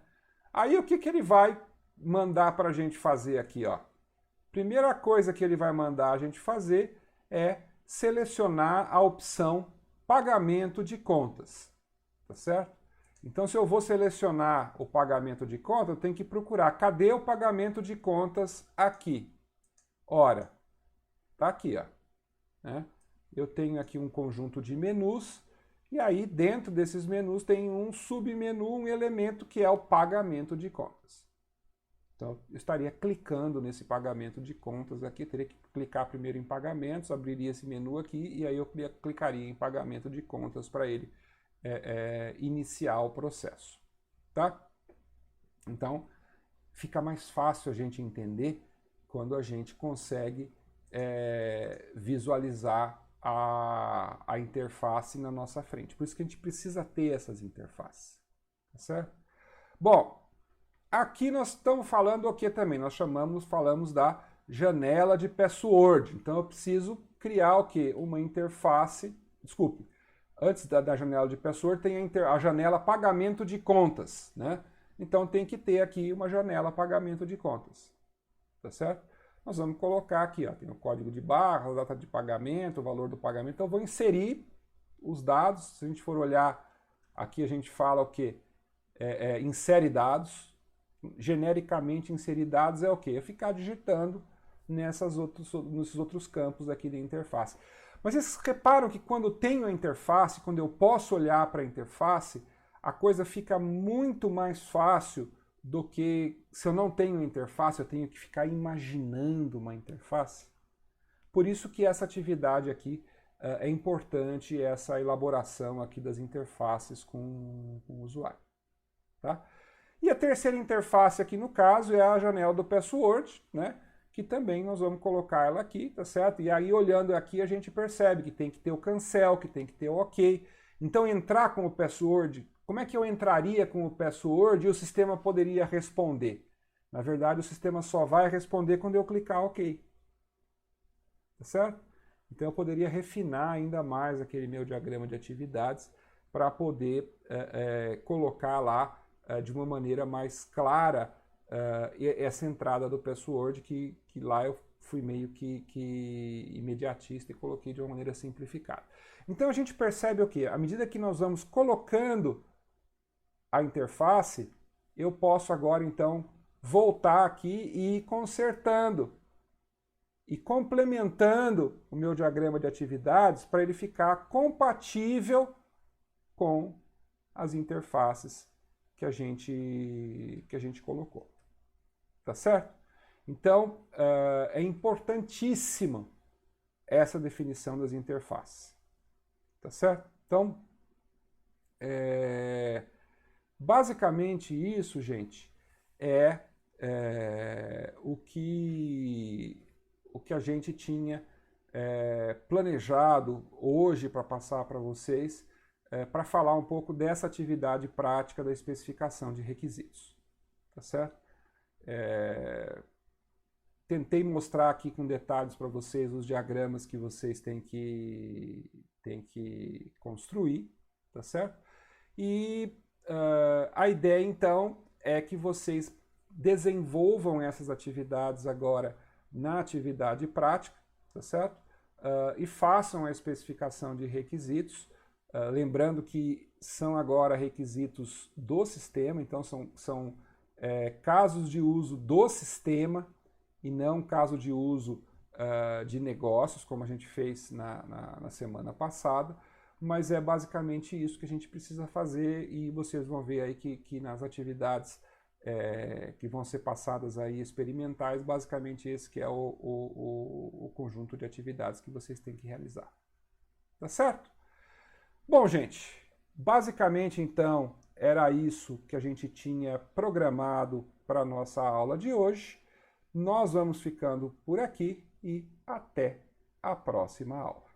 S1: Aí o que ele vai mandar para a gente fazer aqui, ó? Primeira coisa que ele vai mandar a gente fazer é selecionar a opção pagamento de contas, tá certo? Então, se eu vou selecionar o pagamento de contas, eu tenho que procurar, cadê o pagamento de contas aqui? Ora, tá aqui, ó, né? Eu tenho aqui um conjunto de menus, e aí dentro desses menus tem um submenu, um elemento que é o pagamento de contas. Então, eu estaria clicando nesse pagamento de contas aqui, teria que clicar primeiro em pagamentos, abriria esse menu aqui, e aí eu clicaria em pagamento de contas para ele iniciar o processo, tá? Então, fica mais fácil a gente entender quando a gente consegue visualizar a interface na nossa frente. Por isso que a gente precisa ter essas interfaces, tá certo? Bom, aqui nós estamos falando o que também? Nós falamos da janela de password. Então eu preciso criar o quê? Uma interface, desculpe, antes da janela de password tem a janela pagamento de contas, né? Então tem que ter aqui uma janela pagamento de contas, tá certo? Nós vamos colocar aqui, ó, tem o código de barra, a data de pagamento, o valor do pagamento. Então eu vou inserir os dados. Se a gente for olhar, aqui a gente fala o quê? Insere dados. Genericamente inserir dados é o quê? É ficar digitando nesses outros campos aqui da interface. Mas vocês reparam que quando eu tenho a interface, quando eu posso olhar para a interface, a coisa fica muito mais fácil do que se eu não tenho a interface, eu tenho que ficar imaginando uma interface. Por isso que essa atividade aqui é importante, essa elaboração aqui das interfaces com o usuário, tá? E a terceira interface aqui no caso é a janela do password, né? que também nós vamos colocar ela aqui, tá certo? E aí, olhando aqui, a gente percebe que tem que ter o cancel, que tem que ter o ok. Então, entrar com o password, como é que eu entraria com o password e o sistema poderia responder? Na verdade, o sistema só vai responder quando eu clicar OK. Tá certo? Então, eu poderia refinar ainda mais aquele meu diagrama de atividades para poder colocar lá de uma maneira mais clara essa entrada do password, que lá eu fui meio que imediatista e coloquei de uma maneira simplificada. Então, a gente percebe o quê? À medida que nós vamos colocando a interface, eu posso agora, então, voltar aqui e ir consertando e complementando o meu diagrama de atividades para ele ficar compatível com as interfaces que a gente colocou. Tá certo? Então, é importantíssima essa definição das interfaces. Tá certo? Então, basicamente isso, gente, é o que a gente tinha planejado hoje para passar para vocês, para falar um pouco dessa atividade prática da especificação de requisitos. Tá certo? Tentei mostrar aqui com detalhes para vocês os diagramas que vocês têm que construir, tá certo? E a ideia, então, é que vocês desenvolvam essas atividades agora na atividade prática, tá certo? E façam a especificação de requisitos, lembrando que são agora requisitos do sistema, então são casos de uso do sistema e não caso de uso de negócios, como a gente fez na semana passada, mas é basicamente isso que a gente precisa fazer, e vocês vão ver aí que nas atividades que vão ser passadas aí experimentais, basicamente esse que é o conjunto de atividades que vocês têm que realizar. Tá certo? Bom, gente, basicamente então era isso que a gente tinha programado para a nossa aula de hoje. Nós vamos ficando por aqui e até a próxima aula.